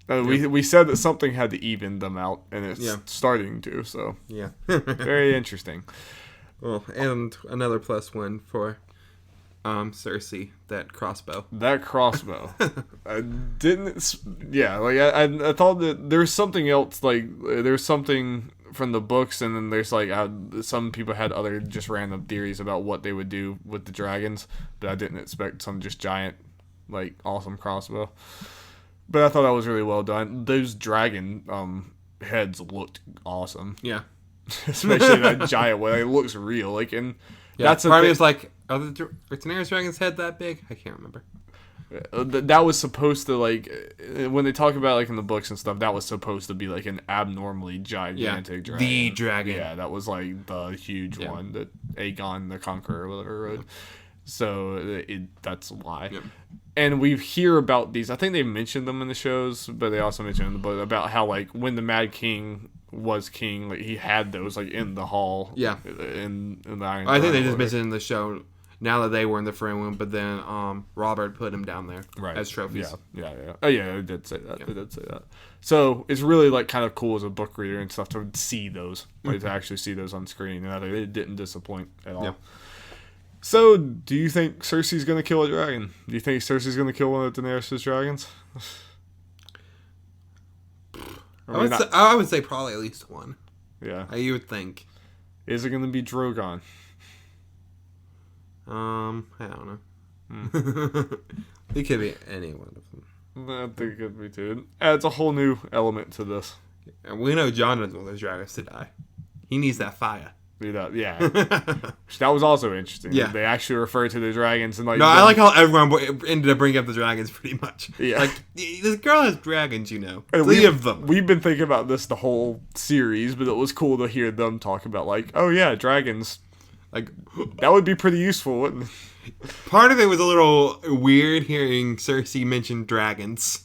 We said that something had to even them out, and it's starting to, so. Yeah. Very interesting. Well, and another +1 for Cersei, that crossbow. That crossbow. I didn't. Yeah, like I thought that there's something else. Like there's something from the books, and then there's like some people had other just random theories about what they would do with the dragons, but I didn't expect some just giant, like awesome crossbow. But I thought that was really well done. Those dragon heads looked awesome. Yeah, especially that giant one. It looks real. Like and that's part of me is like, are Daenerys dragon's head that big? I can't remember. That was supposed to, like, when they talk about, like, in the books and stuff, that was supposed to be, like, an abnormally gigantic dragon. The dragon. Yeah, that was, like, the huge one that Aegon the Conqueror or whatever rode. So, that's why. Yep. And we hear about these, I think they mentioned them in the shows, but they also mentioned in the book about how, like, when the Mad King was king, like, he had those, like, in the hall. Yeah. In the Iron I think they just mentioned in the show now that they were in the frame room, but then Robert put them down there as trophies. Yeah. Oh yeah, I did say that. Yeah. I did say that. So it's really like kind of cool as a book reader and stuff to see those, like to actually see those on screen, and they didn't disappoint at all. Yeah. So, do you think Cersei's gonna kill a dragon? Do you think Cersei's gonna kill one of Daenerys' dragons? I would say probably at least one. Yeah. You would think. Is it gonna be Drogon? I don't know. It could be any one of them. I think it could be too. It adds a whole new element to this. And we know Jon doesn't want those dragons to die. He needs that fire. Yeah. That was also interesting. Yeah. They actually refer to the dragons and like. No, I like how everyone ended up bringing up the dragons pretty much. Yeah. Like, this girl has dragons, And 3 of them. We've been thinking about this the whole series, but it was cool to hear them talk about like, oh yeah, dragons. Like, that would be pretty useful, wouldn't it? Part of it was a little weird hearing Cersei mention dragons.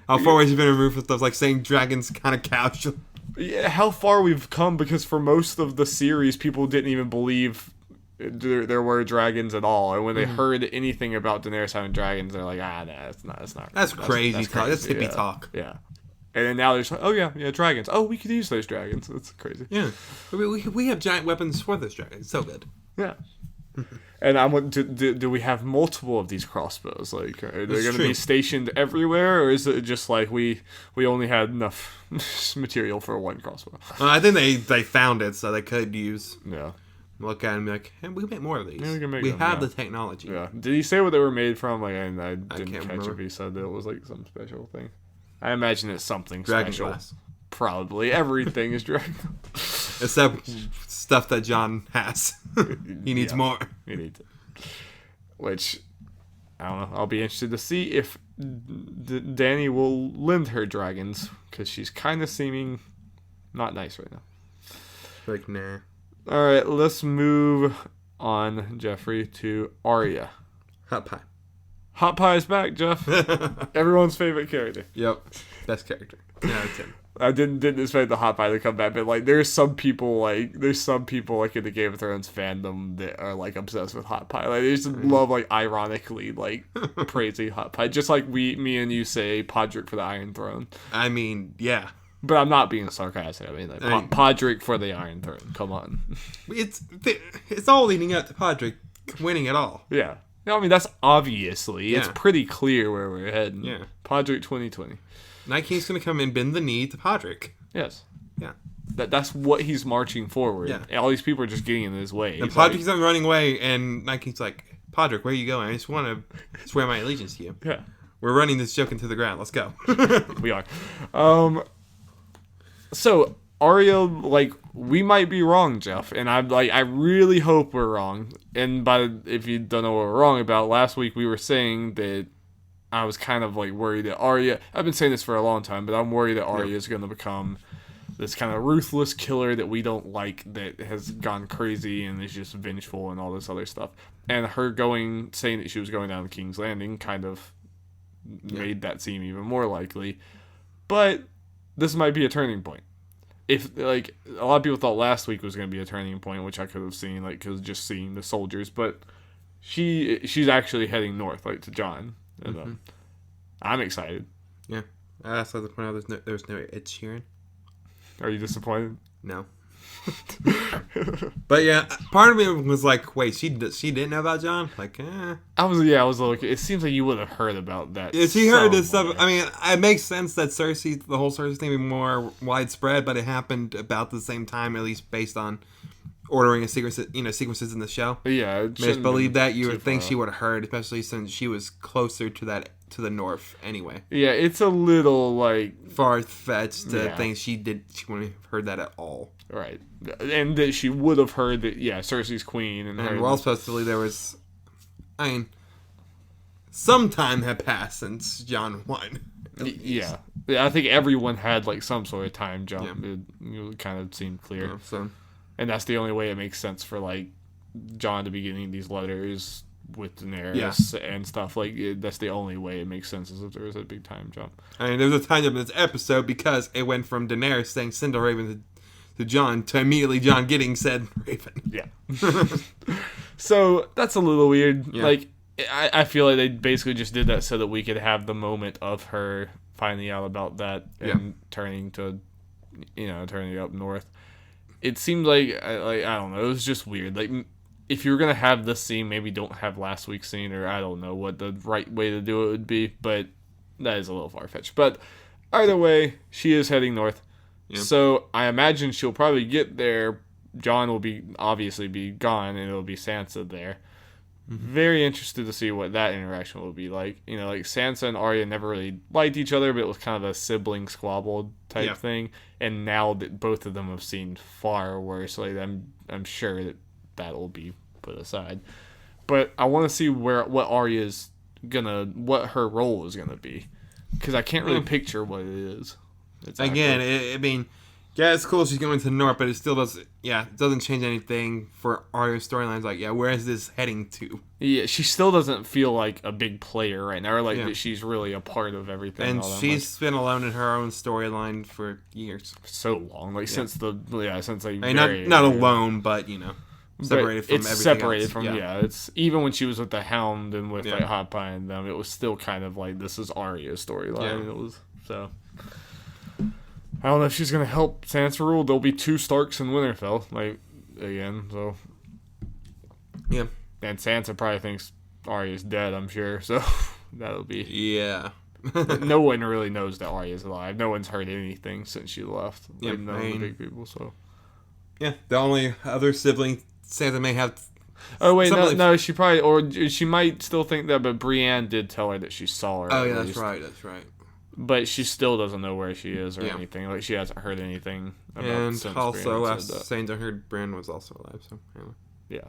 How far away she's been removed from stuff, like saying dragons kind of casual. how far we've come, because for most of the series, people didn't even believe there were dragons at all, and when they heard anything about Daenerys having dragons, they're like, nah, that's not. That's crazy talk. That's hippie talk. Yeah. And then now they're just like, oh yeah, dragons. Oh, we could use those dragons. That's crazy. Yeah, we have giant weapons for those dragons. So good. Yeah. And I want do we have multiple of these crossbows? Like, are they going to be stationed everywhere, or is it just like we only had enough material for one crossbow? I think they found it, so they could use. Yeah. Look at it and be like, hey, we can make more of these. Yeah, we them, have the technology. Yeah. Did he say what they were made from? Like, I didn't catch remember. if he said that it was like some special thing. I imagine it's something Dragon special. glass. Probably everything is dragon. Except stuff that John has. He needs more. He needs it. Which, I don't know. I'll be interested to see if Dany will lend her dragons, because she's kind of seeming not nice right now. Like, nah. All right, let's move on, Jeffrey, to Arya. Hot pie. Hot Pie is back, Jeff. Everyone's favorite character. Yep. Best character. Yeah, it's him. I didn't expect the Hot Pie to come back, but like there's some people like in the Game of Thrones fandom that are like obsessed with Hot Pie. Like they just love like ironically like praising Hot Pie, just like me and you say Podrick for the Iron Throne. I mean, yeah. But I'm not being sarcastic. I mean, like Podrick for the Iron Throne. Come on. It's all leading up to Podrick winning it all. Yeah. I mean, that's obviously it's pretty clear where we're heading. Yeah. Podrick 2020. Night King's gonna come and bend the knee to Podrick. Yes. Yeah. That's what he's marching forward. Yeah. All these people are just getting in his way. And Podrick's running away, and Night King's like, Podrick, where are you going? I just want to swear my allegiance to you. Yeah. We're running this joke into the ground. Let's go. We are. So Arya, like, we might be wrong, Jeff, and I really hope we're wrong. And if you don't know what we're wrong about, last week we were saying that I was kind of like worried that Arya. I've been saying this for a long time, but I'm worried that Arya is going to become this kind of ruthless killer that we don't like, that has gone crazy and is just vengeful and all this other stuff. And her saying that she was going down to King's Landing kind of made that seem even more likely. But this might be a turning point. If, like, a lot of people thought last week was going to be a turning point, which I could have seen, like, because just seeing the soldiers, but she's actually heading north, like, to Jon. And, I'm excited. Yeah. I also like to point out there's no Ed Sheeran. Are you disappointed? No. But yeah, part of me was like, wait, she didn't know about Jon? Like, I was like, it seems like you would have heard about that. Yeah, she heard this stuff. I mean, it makes sense that the whole Cersei thing be more widespread, but it happened about the same time, at least based on ordering sequences in the show. Yeah, I just believe that you would think she would have heard, especially since she was closer to the north anyway. Yeah, it's a little like far-fetched to think she wouldn't have heard that at all. Right, and that she would have heard that Cersei's queen, and well, supposedly there was, some time had passed since Jon won. Yeah, I think everyone had like some sort of time jump. Yeah. It kind of seemed clear. Yeah, and that's the only way it makes sense for like Jon to be getting these letters with Daenerys and stuff. Like that's the only way it makes sense, is if there was a big time jump. I mean, there's a time jump in this episode because it went from Daenerys saying "Send a raven" to Jon to immediately Jon getting said raven. Yeah. So that's a little weird. Yeah. Like I feel like they basically just did that so that we could have the moment of her finding out about that and turning up north. It seemed like I don't know. It was just weird. Like if you were gonna have this scene, maybe don't have last week's scene, or I don't know what the right way to do it would be. But that is a little far fetched. But either way, she is heading north. Yeah. So I imagine she'll probably get there. Jon will obviously be gone, and it'll be Sansa there. Mm-hmm. Very interested to see what that interaction will be like. You know, like Sansa and Arya never really liked each other, but it was kind of a sibling squabble type thing. And now that both of them have seen far worse, like I'm sure that will be put aside. But I want to see what her role is gonna be, because I can't really picture what it is. Again, I mean, Yeah, it's cool she's going to the north, but it still doesn't. Yeah, it doesn't change anything for Arya's storylines. Like, yeah, where is this heading to? Yeah, she still doesn't feel like a big player right now, or like Yeah. that she's really a part of everything. And all that she's been alone in her own storyline for years. so long, like since since like I mean, not alone, but separated from everything separated else. from it's even when she was with the Hound and with like Hot Pie and them, it was still kind of like this is Arya's storyline. Yeah. It was so. I don't know if she's gonna help Sansa rule. There'll be 2 Starks in Winterfell, like again. So Yeah. and Sansa probably thinks Arya's dead. I'm sure. So that'll be no one really knows that Arya's alive. No one's heard anything since she left. Like, none of the big people. So yeah, the only other sibling Sansa may have. Oh wait, no, she probably or she might still think that, but Brienne did tell her that she saw her. Oh yeah, that's right. But she still doesn't know where she is or anything. Like she hasn't heard anything about. And also, last saying I heard Bran was also alive. So yeah.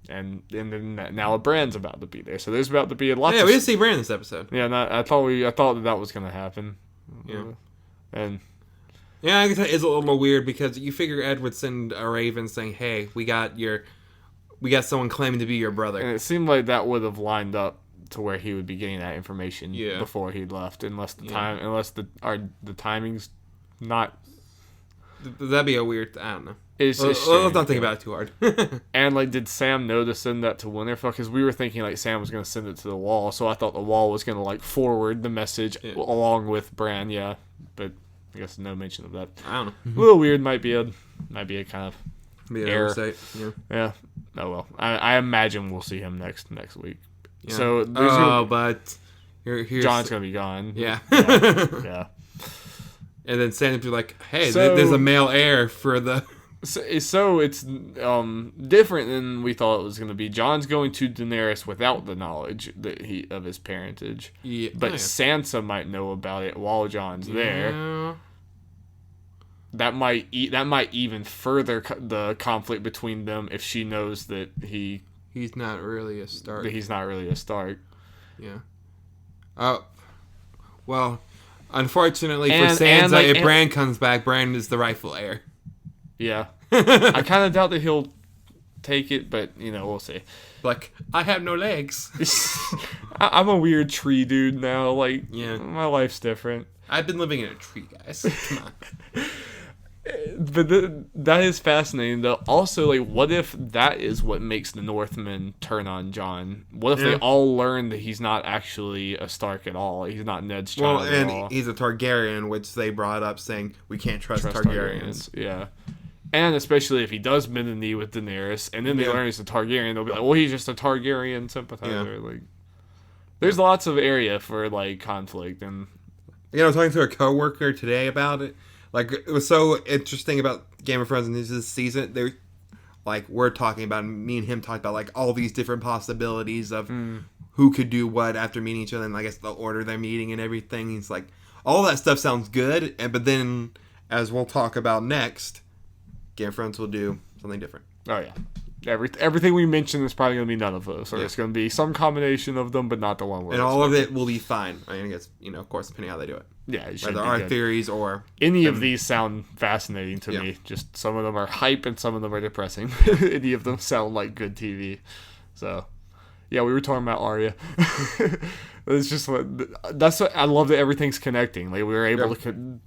And then now Bran's about to be there. So there's about to be a lot. Yeah, we didn't see Bran this episode. Yeah, I thought that was gonna happen. Yeah, and yeah, I guess it's a little weird because you figure Ed would send a raven saying, "Hey, we got someone claiming to be your brother." And it seemed like that would have lined up to where he would be getting that information before he left, unless the timing's not. That'd be a weird. I don't know. Let's not think about it too hard. And like, did Sam know to send that to Winterfell? Because we were thinking like Sam was going to send it to the Wall, so I thought the Wall was going to like forward the message along with Bran. Yeah, but I guess no mention of that. I don't know. A little weird. Might be a kind of error. Oversight. Yeah. Oh well. I imagine we'll see him next week. Yeah. So but here's John's gonna be gone. Yeah. Yeah. And then Sansa be like, "Hey, there's a male heir for the." So it's different than we thought it was going to be. John's going to Daenerys without the knowledge that of his parentage. Yeah. But Sansa might know about it while John's there. That might even further the conflict between them if she knows that he's not really a Stark. That he's not really a Stark. Yeah. Oh. Well, unfortunately for Sansa, if Bran comes back, Bran is the rightful heir. Yeah. I kind of doubt that he'll take it, but, we'll see. Like, I have no legs. I'm a weird tree dude now. Like, my life's different. I've been living in a tree, guys. Come on. But that is fascinating, though. Also, like, what if that is what makes the Northmen turn on Jon? What if they all learn that he's not actually a Stark at all? He's not Ned's child at all. And he's a Targaryen, which they brought up saying we can't trust Targaryens. Yeah. And especially if he does bend the knee with Daenerys, and then they learn he's a Targaryen, they'll be like, well, he's just a Targaryen sympathizer. Yeah. Like, there's lots of area for, like, conflict. And I was talking to a coworker today about it. Like, it was so interesting about Game of Thrones in this season. We're talking about, me and him talked about, like, all these different possibilities of who could do what after meeting each other, and I guess the order they're meeting and everything. He's like, all that stuff sounds good, but then, as we'll talk about next, Game of Thrones will do something different. Oh, yeah. Everything we mentioned is probably going to be none of those. Or it's going to be some combination of them, but not the one we're And all of it will be fine. I mean, I guess, of course, depending on how they do it. Yeah, it should Whether be our good. Theories or... Any of these sound fascinating to me. Just some of them are hype and some of them are depressing. Any of them sound like good TV. So, yeah, we were talking about Arya. It's just that's what I love, that everything's connecting. Like, we were able to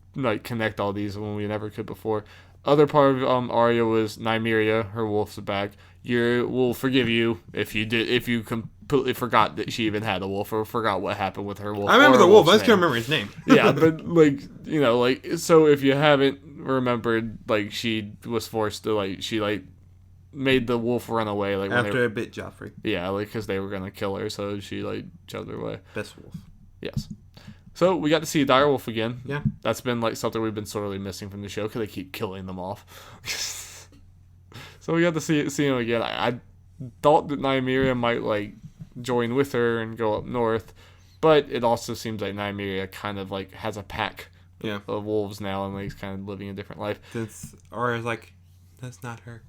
connect all these when we never could before. Other part of Arya was Nymeria, her wolf's back. We'll forgive you if you completely forgot that she even had a wolf, or forgot what happened with her wolf. I remember the wolf. I just can't remember his name. Yeah, but so if you haven't remembered, like, she was forced to made the wolf run away, like, after it bit Joffrey. Yeah, like, because they were gonna kill her, so she shoved her away. Best wolf. Yes. So we got to see a direwolf again. Yeah. That's been something we've been sorely missing from the show, because they keep killing them off. So we got to see him again. I thought that Nymeria might join with her and go up north, but it also seems like Nymeria kind of has a pack of wolves now, and he's kind of living a different life. Arya's that's not her.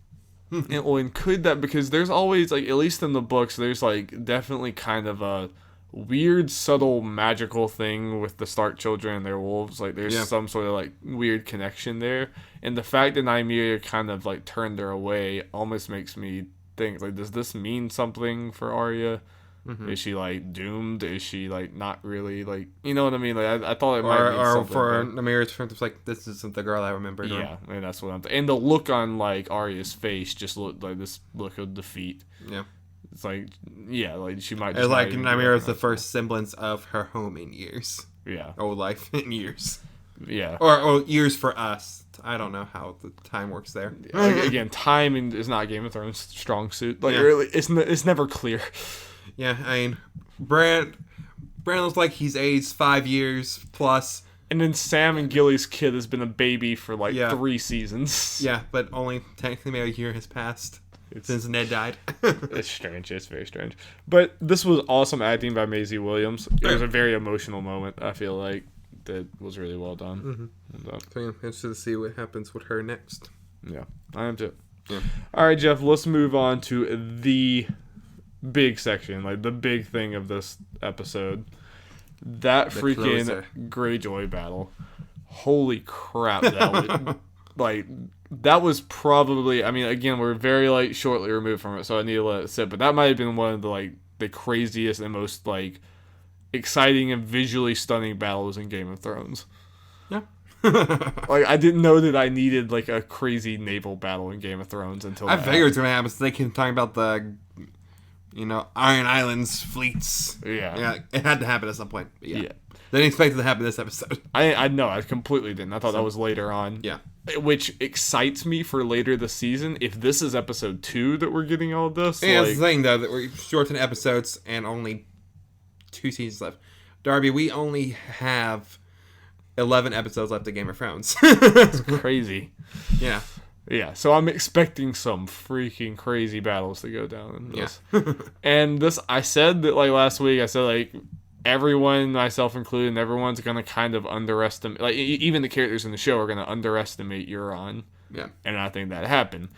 And could that, because there's always, at least in the books, there's definitely kind of a weird, subtle, magical thing with the Stark children and their wolves. Like, there's some sort of, like, weird connection there. And the fact that Nymeria kind of, like, turned her away almost makes me think, like, does this mean something for Arya? Mm-hmm. Is she, like, doomed? Is she, like, not really, like, you know what I mean? Like, I thought it might mean something. Or for Nymeria's friend, it's like, this isn't the girl I remember. Yeah, and that's what I'm and the look on, like, Arya's face just looked like this look of defeat. Yeah. It's like, yeah, like, she might just... It's like Nymeria's the first semblance of her home in years. Yeah. Or life in years. Yeah. Or years for us. I don't know how the time works there. Again, time is not Game of Thrones' strong suit. Like, really, it's never clear. Yeah, I mean, Bran looks like he's aged 5 years plus. And then Sam and Gilly's kid has been a baby for, like, 3 seasons. Yeah, but only technically maybe a year has passed. Since Ned died. It's strange. It's very strange. But this was awesome acting by Maisie Williams. It was a very emotional moment, I feel like, that was really well done. Mm-hmm. So I'm interested to see what happens with her next. Yeah, I am too. Yeah. All right, Jeff, let's move on to the big section, like the big thing of this episode. That freaking Greyjoy battle. Holy crap, that was... like... That was probably, I mean, again, we're very, like, shortly removed from it, so I need to let it sit, but that might have been one of the, like, the craziest and most, like, exciting and visually stunning battles in Game of Thrones. Yeah. Like, I didn't know that I needed, like, a crazy naval battle in Game of Thrones until I figured it was going to happen, so they kept talking about the, you know, Iron Islands fleets. Yeah, it had to happen at some point. But yeah. They didn't expect it to happen this episode. I know, I completely didn't. I thought that was later on. Yeah. Which excites me for later this season. If this is episode 2 that we're getting all this. Yeah, like, that's the thing, though, that we're shortened episodes and only 2 seasons left. Darby, we only have 11 episodes left of Game of Thrones. It's crazy. Yeah. Yeah, so I'm expecting some freaking crazy battles to go down in this. Yeah. And this, I said that, like, last week, I said, like, everyone, myself included, everyone's going to kind of underestimate, like, even the characters in the show are going to underestimate Euron. Yeah. And I think that happened.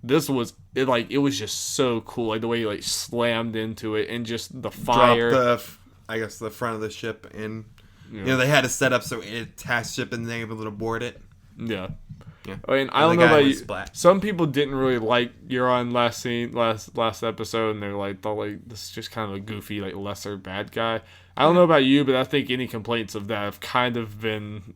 This was, it was just so cool. Like, the way he, like, slammed into it and just the fire. Dropped the front of the ship and, you know, they had to set up so it attached the ship and they were able to board it. Yeah. Yeah. I mean, I don't know about you. Some people didn't really like Euron last episode, and they're like, thought like this is just kind of a goofy, like lesser bad guy. I don't know about you, but I think any complaints of that have kind of been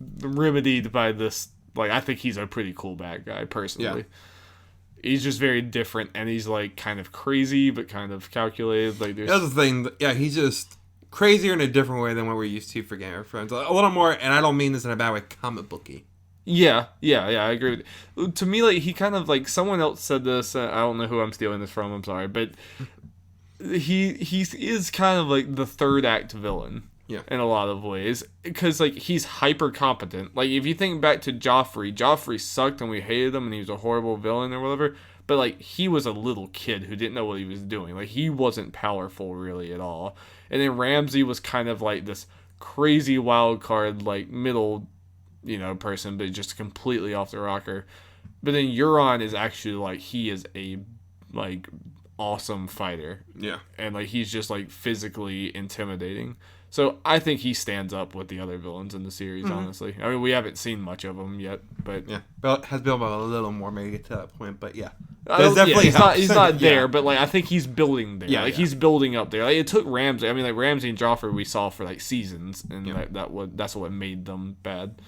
remedied by this. Like, I think he's a pretty cool bad guy personally. Yeah. He's just very different, and he's like kind of crazy, but kind of calculated. Like, that's the thing. Yeah, he's just crazier in a different way than what we're used to for Game of Thrones. A little more, and I don't mean this in a bad way, comic booky. Yeah, I agree with it. To me, like, he kind of, like, someone else said this, I don't know who I'm stealing this from, I'm sorry, but he is kind of, like, the third act villain. Yeah. In a lot of ways. Because, like, he's hyper competent. Like, if you think back to Joffrey sucked and we hated him and he was a horrible villain or whatever, but, like, he was a little kid who didn't know what he was doing. Like, he wasn't powerful really at all. And then Ramsay was kind of, like, this crazy wild card, like, middle, you know, person, but just completely off the rocker. But then Euron is actually, like, he is a, like, awesome fighter. Yeah. And, like, he's just, like, physically intimidating. So I think he stands up with the other villains in the series, honestly. I mean, we haven't seen much of him yet, but... Yeah. Has built up a little more maybe to that point, but yeah. Definitely he's not there, but, like, I think he's building there. Yeah, he's building up there. Like, it took Ramsay. I mean, like, Ramsay and Joffrey we saw for, like, seasons, and that's what made them bad.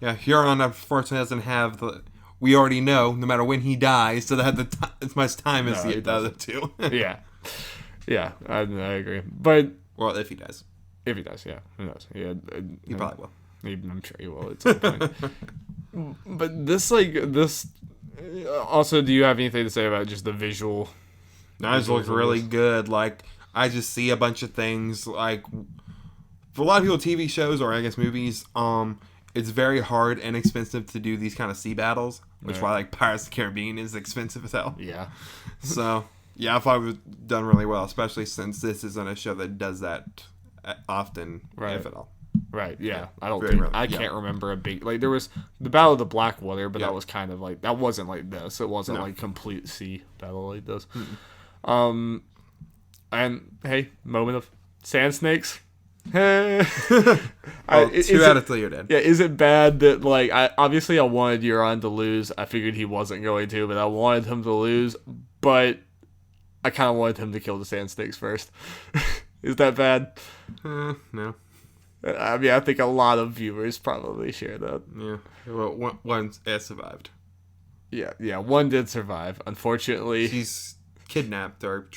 Yeah, Euron unfortunately doesn't have the... We already know, no matter when he dies, so that as much time as the other two. Yeah, I agree. But... Well, if he does. If he does, yeah. Who knows? Yeah, he probably will. I'm sure he will at some point. But this... Also, do you have anything to say about just the visual? No, it looks really good. Like, I just see a bunch of things. Like, for a lot of people, TV shows, or I guess movies, it's very hard and expensive to do these kind of sea battles, which is why, like, Pirates of the Caribbean is expensive as hell. Yeah. So, yeah, I thought it was done really well, especially since this isn't a show that does that often, if at all. Right, yeah. I can't remember a big... Like, there was the Battle of the Blackwater, but that was kind of like... That wasn't like this. It wasn't like complete sea battle like this. And hey, moment of sand snakes. Well, 2 out of 3 are dead. Yeah, is it bad that like I wanted Euron to lose. I figured he wasn't going to, but I wanted him to lose. But I kind of wanted him to kill the sand snakes first. Is that bad? No. I mean, I think a lot of viewers probably share that. Yeah. Well, one has survived. Yeah, one did survive. Unfortunately, she's kidnapped or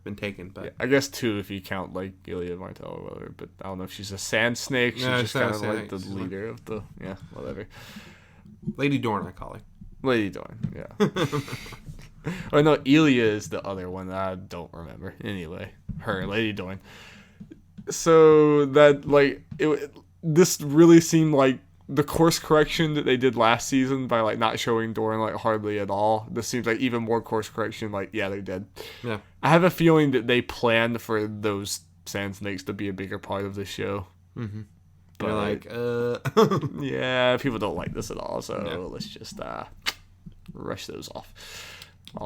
been taken. But yeah, I guess 2 if you count like Ilya Martell or whatever. But I don't know if she's a sand snake. She's just kind of like the leader of the whatever. Lady Dorne, I call her. Lady Dorne, yeah. Oh no, Ilya is the other one that I don't remember. Anyway, her Lady Dorne. So that like this really seemed like the course correction that they did last season by like not showing Dorne like hardly at all. This seems like even more course correction. Like they did. Yeah. I have a feeling that they planned for those sand snakes to be a bigger part of the show. Mm-hmm. But they're like, yeah, people don't like this at all. So let's just rush those off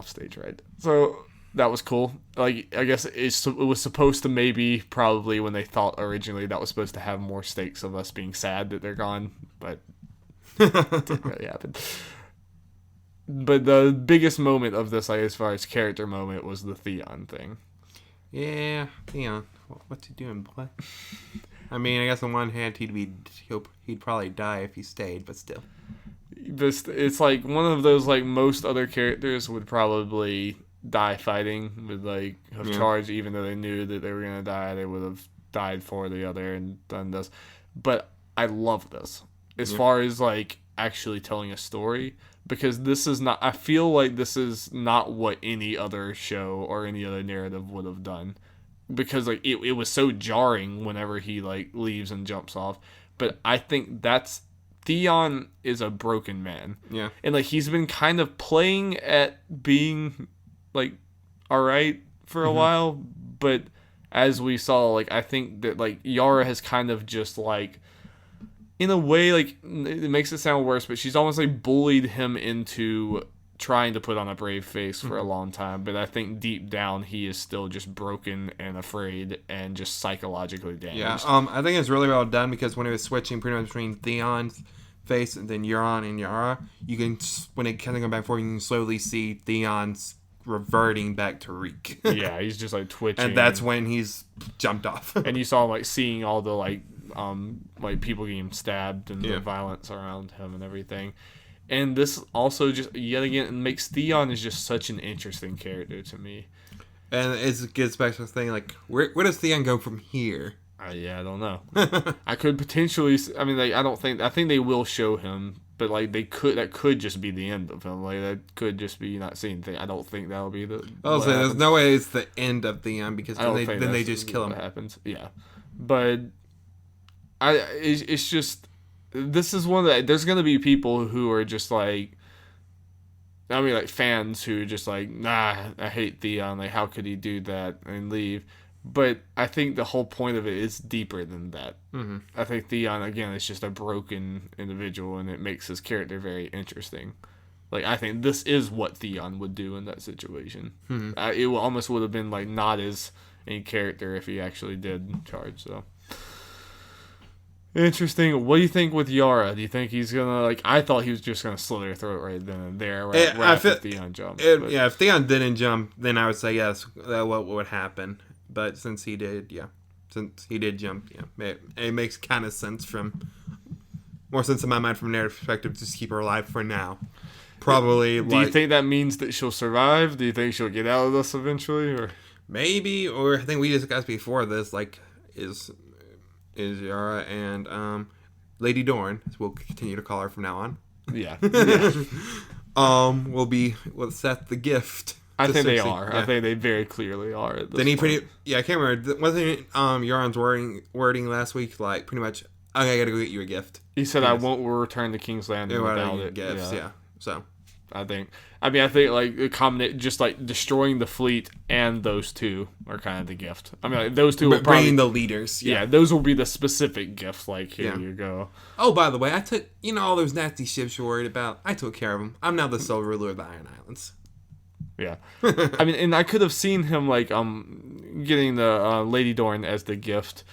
stage, right? So that was cool. Like, I guess it was supposed to probably when they thought originally that was supposed to have more stakes of us being sad that they're gone, but it didn't really happen. But the biggest moment of this, like, as far as character moment, was the Theon thing. Yeah, Theon. What's he doing, boy? I mean, I guess on one hand, he'd probably die if he stayed, but still. It's like one of those, like, most other characters would probably die fighting, would like have charged even though they knew that they were gonna die. They would have died for the other and done this. But I love this as far as like actually telling a story, because this is not, I feel like this is not what any other show or any other narrative would have done, because like it was so jarring whenever he like leaves and jumps off. But I think Theon is a broken man. Yeah. And like he's been kind of playing at being like all right for a while, but as we saw, like I think that like Yara has kind of just like, in a way, like it makes it sound worse, but she's almost like bullied him into trying to put on a brave face for a long time. But I think deep down he is still just broken and afraid and just psychologically damaged. Yeah, I think it's really well done, because when it was switching pretty much between Theon's face and then Euron and Yara, you can, when it kind of go back and forth, you can slowly see Theon's reverting back to Reek. Yeah, he's just like twitching, and that's when he's jumped off. And you saw him like seeing all the like people getting stabbed and the violence around him and everything. And this also just yet again makes Theon is just such an interesting character to me. And it gets back to the thing like, where does Theon go from here? I don't know. I could potentially. I mean, like, I think they will show him, but like that could just be the end of him. Like that could just be not seeing thing. I don't think that'll be the. I'll say there's no way it's the end of Theon, because then they just kill him. Happens. Yeah, but it's just, this is one that there's gonna be people who are just like, I mean, like fans who are just like, nah, I hate Theon. Like, how could he do that and leave? But I think the whole point of it is deeper than that. Mm-hmm. I think Theon, again, is just a broken individual, and it makes his character very interesting. Like, I think this is what Theon would do in that situation. Mm-hmm. It almost would have been like not as a character if he actually did charge. So interesting. What do you think with Yara? Do you think he's gonna, like, I thought he was just gonna slit her throat right then and there, right after Theon jumped. Yeah, if Theon didn't jump, then I would say yes, what would happen. But since he did jump, it makes kind of sense, more sense in my mind from a narrative perspective, to just keep her alive for now. Probably. Do you think that means that she'll survive? Do you think she'll get out of this eventually, or maybe? Or I think we discussed before this, like, is Yara and Lady Dorne, as we'll continue to call her from now on. Yeah. will set the gift. I think they are. Yeah. I think they very clearly are. At this point. I can't remember. One thing Euron's wording last week, like, pretty much, I gotta go get you a gift. He said, "I won't return to King's Landing without it." Gifts, yeah. So I think like the combination, just like destroying the fleet and those two are kind of the gift. I mean, like, those two will bringing the leaders. Yeah, those will be the specific gifts. Like, here you go. Oh, by the way, I took all those nasty ships you're worried about. I took care of them. I'm now the sole ruler of the Iron Islands. Yeah. I mean, and I could have seen him, like, getting the Lady Dorn as the gift.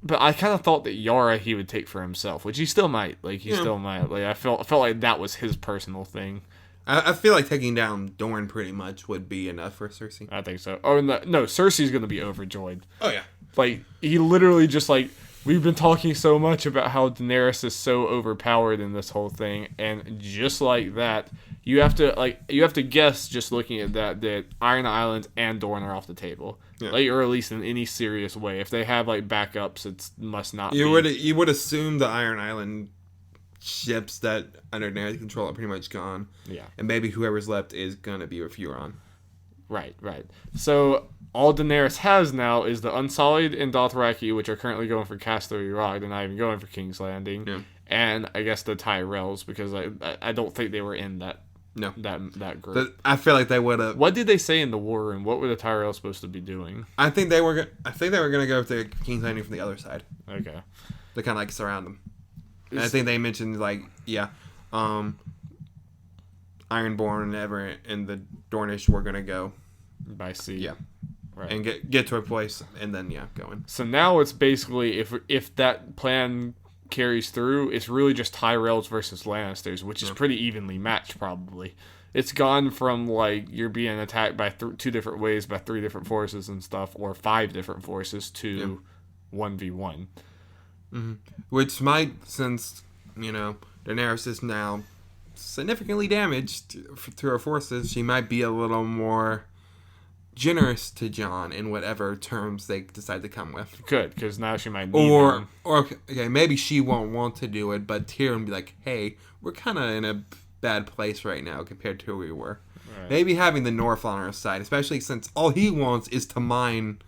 But I kind of thought that Yara he would take for himself, which he still might. Like, he still might. Like, I felt like that was his personal thing. I feel like taking down Dorne pretty much would be enough for Cersei. I think so. Oh, no, Cersei's going to be overjoyed. Oh, yeah. Like, he literally just, like, we've been talking so much about how Daenerys is so overpowered in this whole thing, and just like that, you have to guess, just looking at that Iron Islands and Dorne are off the table. Yeah. Like, or at least in any serious way. If they have, like, backups, it must not be. You would assume the Iron Island ships that under Daenerys control are pretty much gone. Yeah. And maybe whoever's left is going to be with Euron. Right. So, all Daenerys has now is the Unsullied and Dothraki, which are currently going for Casterly Rock. They're not even going for King's Landing. Yeah. And, I guess, the Tyrells, because I don't think they were in that. No, that group. I feel like they would have. What did they say in the war room? What were the Tyrells supposed to be doing? I think they were going to go to King's Landing from the other side. Okay. They kind of like surround them. And I think they mentioned Ironborn and the Dornish were going to go by sea. Yeah. Right. And get to a place and then going. So now it's basically if that plan carries through, it's really just Tyrells versus Lannisters, which is pretty evenly matched probably. It's gone from like you're being attacked by two different ways by 3 different forces and stuff, or 5 different forces to 1v1. Mm-hmm. Which might, since Daenerys is now significantly damaged to her forces, she might be a little more generous to Jon in whatever terms they decide to come with. Good, because now she might need him. Or maybe she won't want to do it, but Tyrion will be like, hey, we're kind of in a bad place right now compared to who we were. Right. Maybe having the North on our side, especially since all he wants is to mine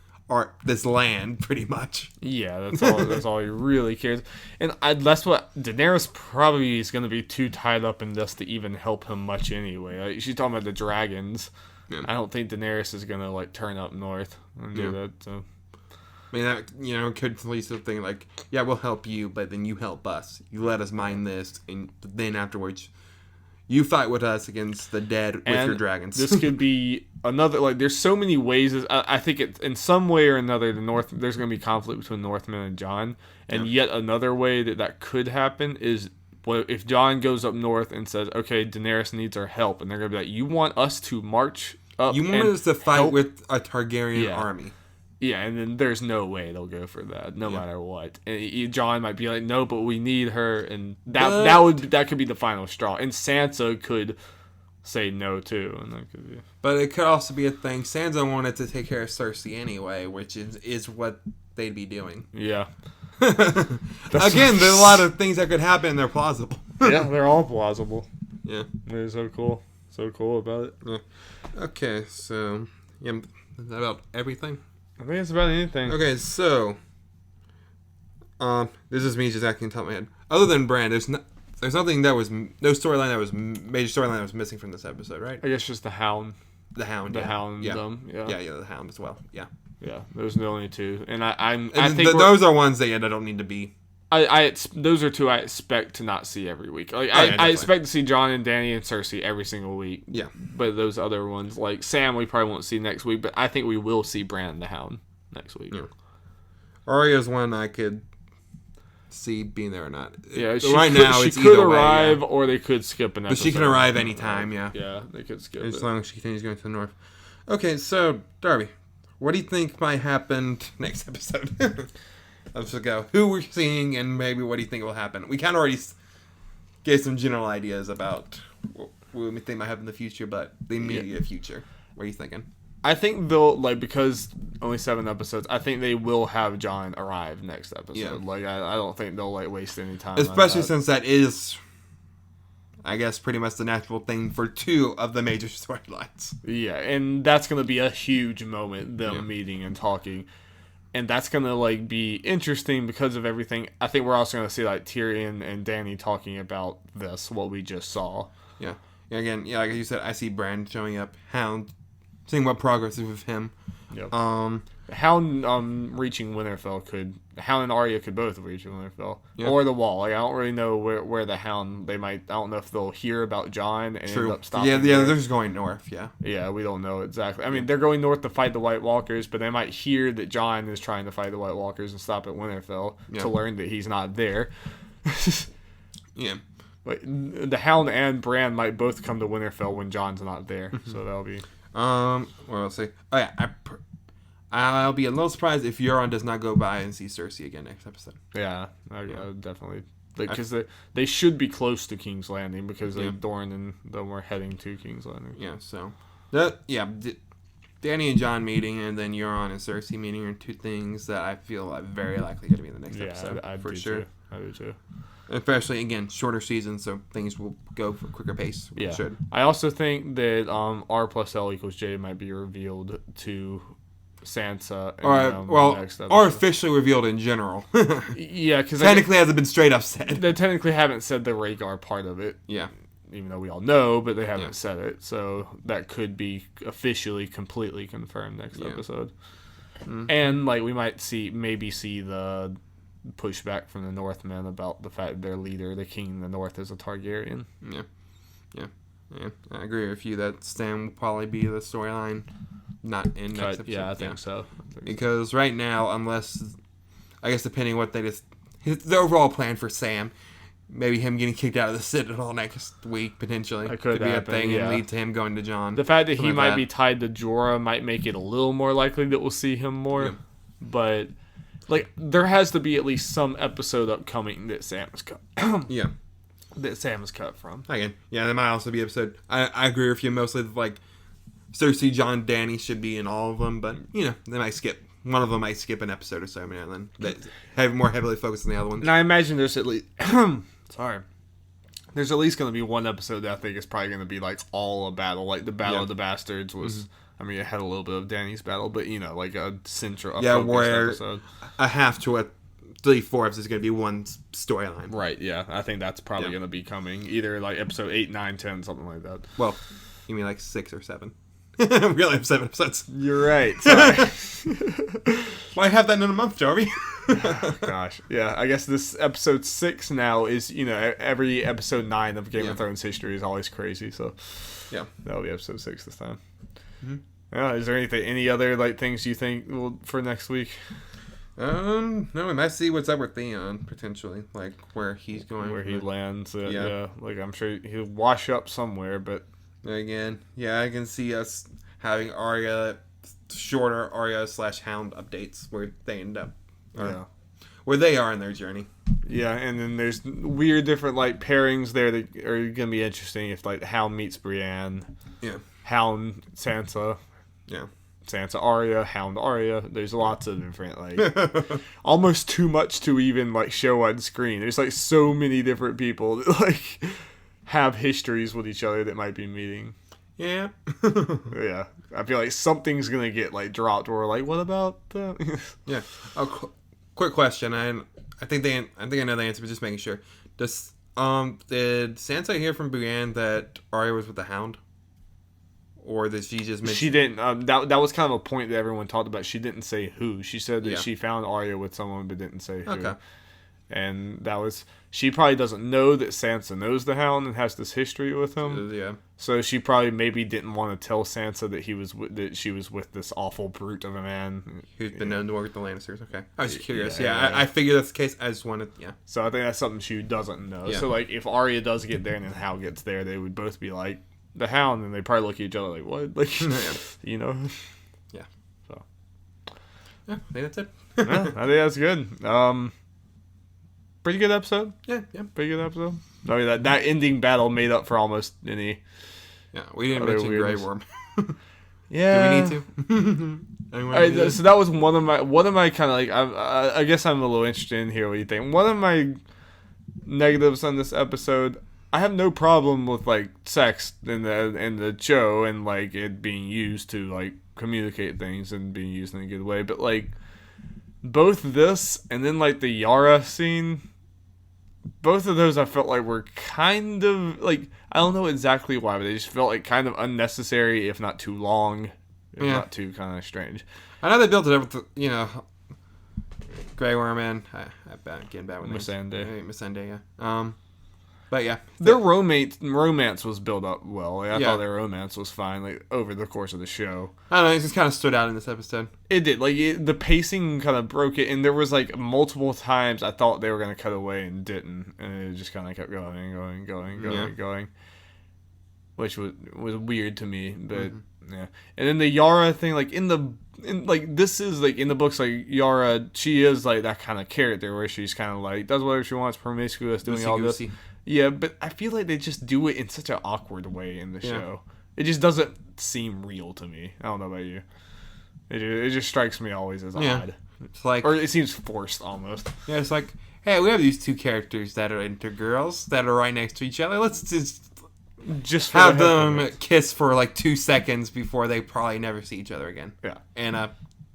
this land, pretty much. Yeah, that's all he really cares. And that's what Daenerys probably is going to be too tied up in this to even help him much anyway. Like, she's talking about the dragons. Yeah. I don't think Daenerys is going to like turn up north and do that. So. I mean, that could lead to the thing like, yeah, we'll help you, but then you help us. You let us mine this, and then afterwards, you fight with us against the dead with your dragons. This could be another, like, there's so many ways. I think it, in some way or another, there's going to be conflict between Northmen and Jon. And yet another way that could happen is if Jon goes up north and says, okay, Daenerys needs our help, and they're going to be like, you want us to march up? You want us to fight with a Targaryen army? Yeah, and then there's no way they'll go for that, no matter what. And Jon might be like, no, but we need her, and that could be the final straw. And Sansa could say no too, and that could be. But it could also be a thing. Sansa wanted to take care of Cersei anyway, which is what they'd be doing. Yeah. Again, there's a lot of things that could happen, and they're plausible. Yeah, they're all plausible. Yeah. They're so cool. So cool about it. Yeah. Okay, so, is that about everything? I think it's about anything. Okay, so, this is me just acting on top of my head. Other than Bran, there's nothing that was, no storyline that was, major storyline that was missing from this episode, right? I guess just the Hound. The Hound, the Hound, yeah, the Hound as well, yeah. Yeah, those are the only two, and I think those are ones that don't need to be. Those are two I expect to not see every week. Like I expect to see Jon and Dany and Cersei every single week. Yeah, but those other ones, like Sam, we probably won't see next week. But I think we will see Bran the Hound next week. Yeah. Arya's one I could see being there or not. Yeah, she could arrive, or they could skip an episode. But she can arrive anytime. Yeah, they could skip as long as she continues going to the north. Okay, so Darby, what do you think might happen next episode? Let's go. Who we're seeing, and maybe what do you think will happen? We kind of already gave some general ideas about what we think might happen in the future, but the immediate future. What are you thinking? I think they'll, because only 7 episodes, I think they will have Jon arrive next episode. Yeah. I don't think they'll, waste any time. Especially since that is, I guess, pretty much the natural thing for 2 of the major storylines. Yeah, and that's going to be a huge moment, them meeting and talking. And that's going to, be interesting because of everything. I think we're also going to see, Tyrion and Dany talking about what we just saw. Yeah. Again, like you said, I see Bran showing up, Hound, seeing what progress is with him. Yep. Hound reaching Winterfell Hound and Arya could both reach Winterfell or the Wall. Like I don't really know where the Hound they might. I don't know if they'll hear about Jon and end up stopping. Yeah, they're just going north. Yeah, we don't know exactly. I mean, they're going north to fight the White Walkers, but they might hear that Jon is trying to fight the White Walkers and stop at Winterfell to learn that he's not there. Yeah. Like the Hound and Bran might both come to Winterfell when Jon's not there, so that'll be. What else say? Oh yeah, I'll be a little surprised if Euron does not go by and see Cersei again next episode. Yeah, definitely. Because they should be close to King's Landing because Dorne and them were heading to King's Landing. Yeah, so Dany and Jon meeting and then Euron and Cersei meeting are two things that I feel are very likely going to be in the next episode. I for do sure. Too. I do too. Especially, again, shorter season, so things will go for a quicker pace. Yeah. Should. I also think that R plus L equals J might be revealed to Sansa. Or officially revealed in general. Yeah, because technically hasn't been straight up said. They technically haven't said the Rhaegar part of it. Yeah. Even though we all know, but they haven't said it. So that could be officially completely confirmed next episode. Mm-hmm. And we might see the pushback from the Northmen about the fact their leader, the king in the north, is a Targaryen. Yeah. I agree with you that Stan will probably be the storyline, not in next episode. Yeah, I think so. Because right now, unless, I guess depending on what the overall plan for Sam, maybe him getting kicked out of the Citadel next week, potentially. That could be happen, a thing and lead to him going to Jon. The fact that he might be tied to Jorah might make it a little more likely that we'll see him more. Yeah. But, there has to be at least some episode upcoming that Sam is cut. That Sam is cut from. Again, there might also be episode. I agree with you. Mostly, Cersei, Jon, Dany should be in all of them, but, they might skip. One of them might skip an episode or so, and then that have more heavily focused on the other ones. And I imagine there's at least... Sorry. There's at least going to be one episode that I think is probably going to be, all a battle. The Battle of the Bastards was... Mm-hmm. I mean, it had a little bit of Dany's battle, but, a central where episode. A half to a 3/4 is going to be one storyline. Right, yeah. I think that's probably going to be coming. Either, episode 8, 9, 10, something like that. Well, you mean 6 or 7. We only have 7 episodes. You're right. Sorry. Why have that in a month, Darby? Gosh. Yeah, I guess this episode 6 now is, every episode 9 of Game of Thrones history is always crazy, so... Yeah. That'll be episode 6 this time. Mm-hmm. Is there any other things you think for next week? No, we might see what's up with Theon potentially, where he's going, where he lands. I'm sure he'll wash up somewhere, but again, I can see us having shorter Arya/Hound updates where they end up, where they are in their journey. Yeah, and then there's weird different pairings there that are gonna be interesting. If Hound meets Brienne, Hound Sansa, Sansa Arya, Hound Arya. There's lots of different almost too much to even show on screen. There's so many different people that have histories with each other that might be meeting. Yeah. Yeah, I feel like something's gonna get dropped. Or what about that? Yeah. Quick question. I think I know the answer, but just making sure. Did Sansa hear from Brienne that Arya was with the Hound? Or did she just mention... She didn't. That was kind of a point that everyone talked about. She didn't say who. She said that she found Arya with someone, but didn't say who. Okay. And that was... She probably doesn't know that Sansa knows the Hound and has this history with him. Yeah. So she probably maybe didn't want to tell Sansa that she was with this awful brute of a man who's been known to work with the Lannisters. Okay, I was curious. I figured that's the case. I just wanted. Yeah. So I think that's something she doesn't know. Yeah. So if Arya does get there and then Hound gets there, they would both be the Hound, and they probably look at each other what? Yeah. So. Yeah, I think that's it. Yeah, I think that's good. Pretty good episode. Yeah. Pretty good episode. I mean, that ending battle made up for almost any. Yeah, we didn't mention Grey Worm. Yeah. Do we need to? Right, so that was one of my kind of I guess I'm a little interested in here what you think. One of my negatives on this episode, I have no problem with sex in the show and it being used to communicate things and being used in a good way, but both this and then the Yara scene, both of those I felt were kind of I don't know exactly why, but they just felt kind of unnecessary, if not too long, if not too kind of strange. I know they built it up with, Grey Worm and getting bad with names. Missandei, yeah. But yeah, their romance was built up well. Like, I thought their romance was fine, like over the course of the show. I don't know, it just kind of stood out in this episode. It did. Like the pacing kind of broke it, and there was like multiple times I thought they were gonna cut away and didn't, and it just kind of kept going, which was weird to me. But yeah, and then the Yara thing, like this is like in the books, like Yara, she is like that kind of character where she's kind of like does whatever she wants, promiscuous, doing all this. Yeah, but I feel like they just do it in such an awkward way in the show. It just doesn't seem real to me. I don't know about you. It just strikes me always as odd. It's like, or it seems forced almost. Yeah, it's like, hey, we have these two characters that are into girls that are right next to each other. Let's just have them kiss for like 2 seconds before they probably never see each other again. Yeah, in a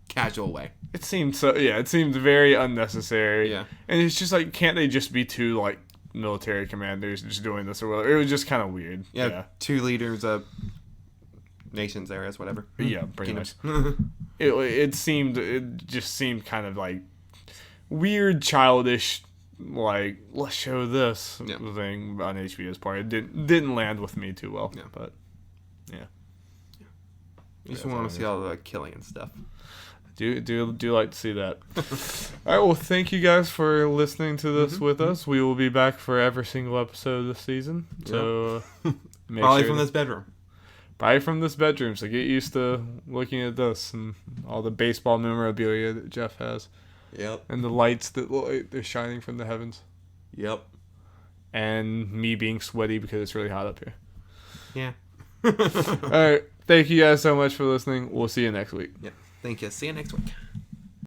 casual way. It seemed so. Yeah, it seemed very unnecessary. Yeah, and it's just like, can't they just be two like military commanders just doing this or whatever? It was just kind of weird. Yeah, two leaders of nations, areas, whatever. Yeah, pretty much. It just seemed kind of like weird, childish. Like, let's show this thing on HBO's part. It didn't land with me too well. Yeah. But yeah. You just want to see all the killing and stuff. Do like to see that. All right, well, thank you guys for listening to this with us. We will be back for every single episode this season. So probably from this bedroom. Probably from this bedroom. So get used to looking at this and all the baseball memorabilia that Jeff has. Yep. And the lights that they're shining from the heavens. Yep. And me being sweaty because it's really hot up here. Yeah. All right. Thank you guys so much for listening. We'll see you next week. Yep. Thank you. See you next week.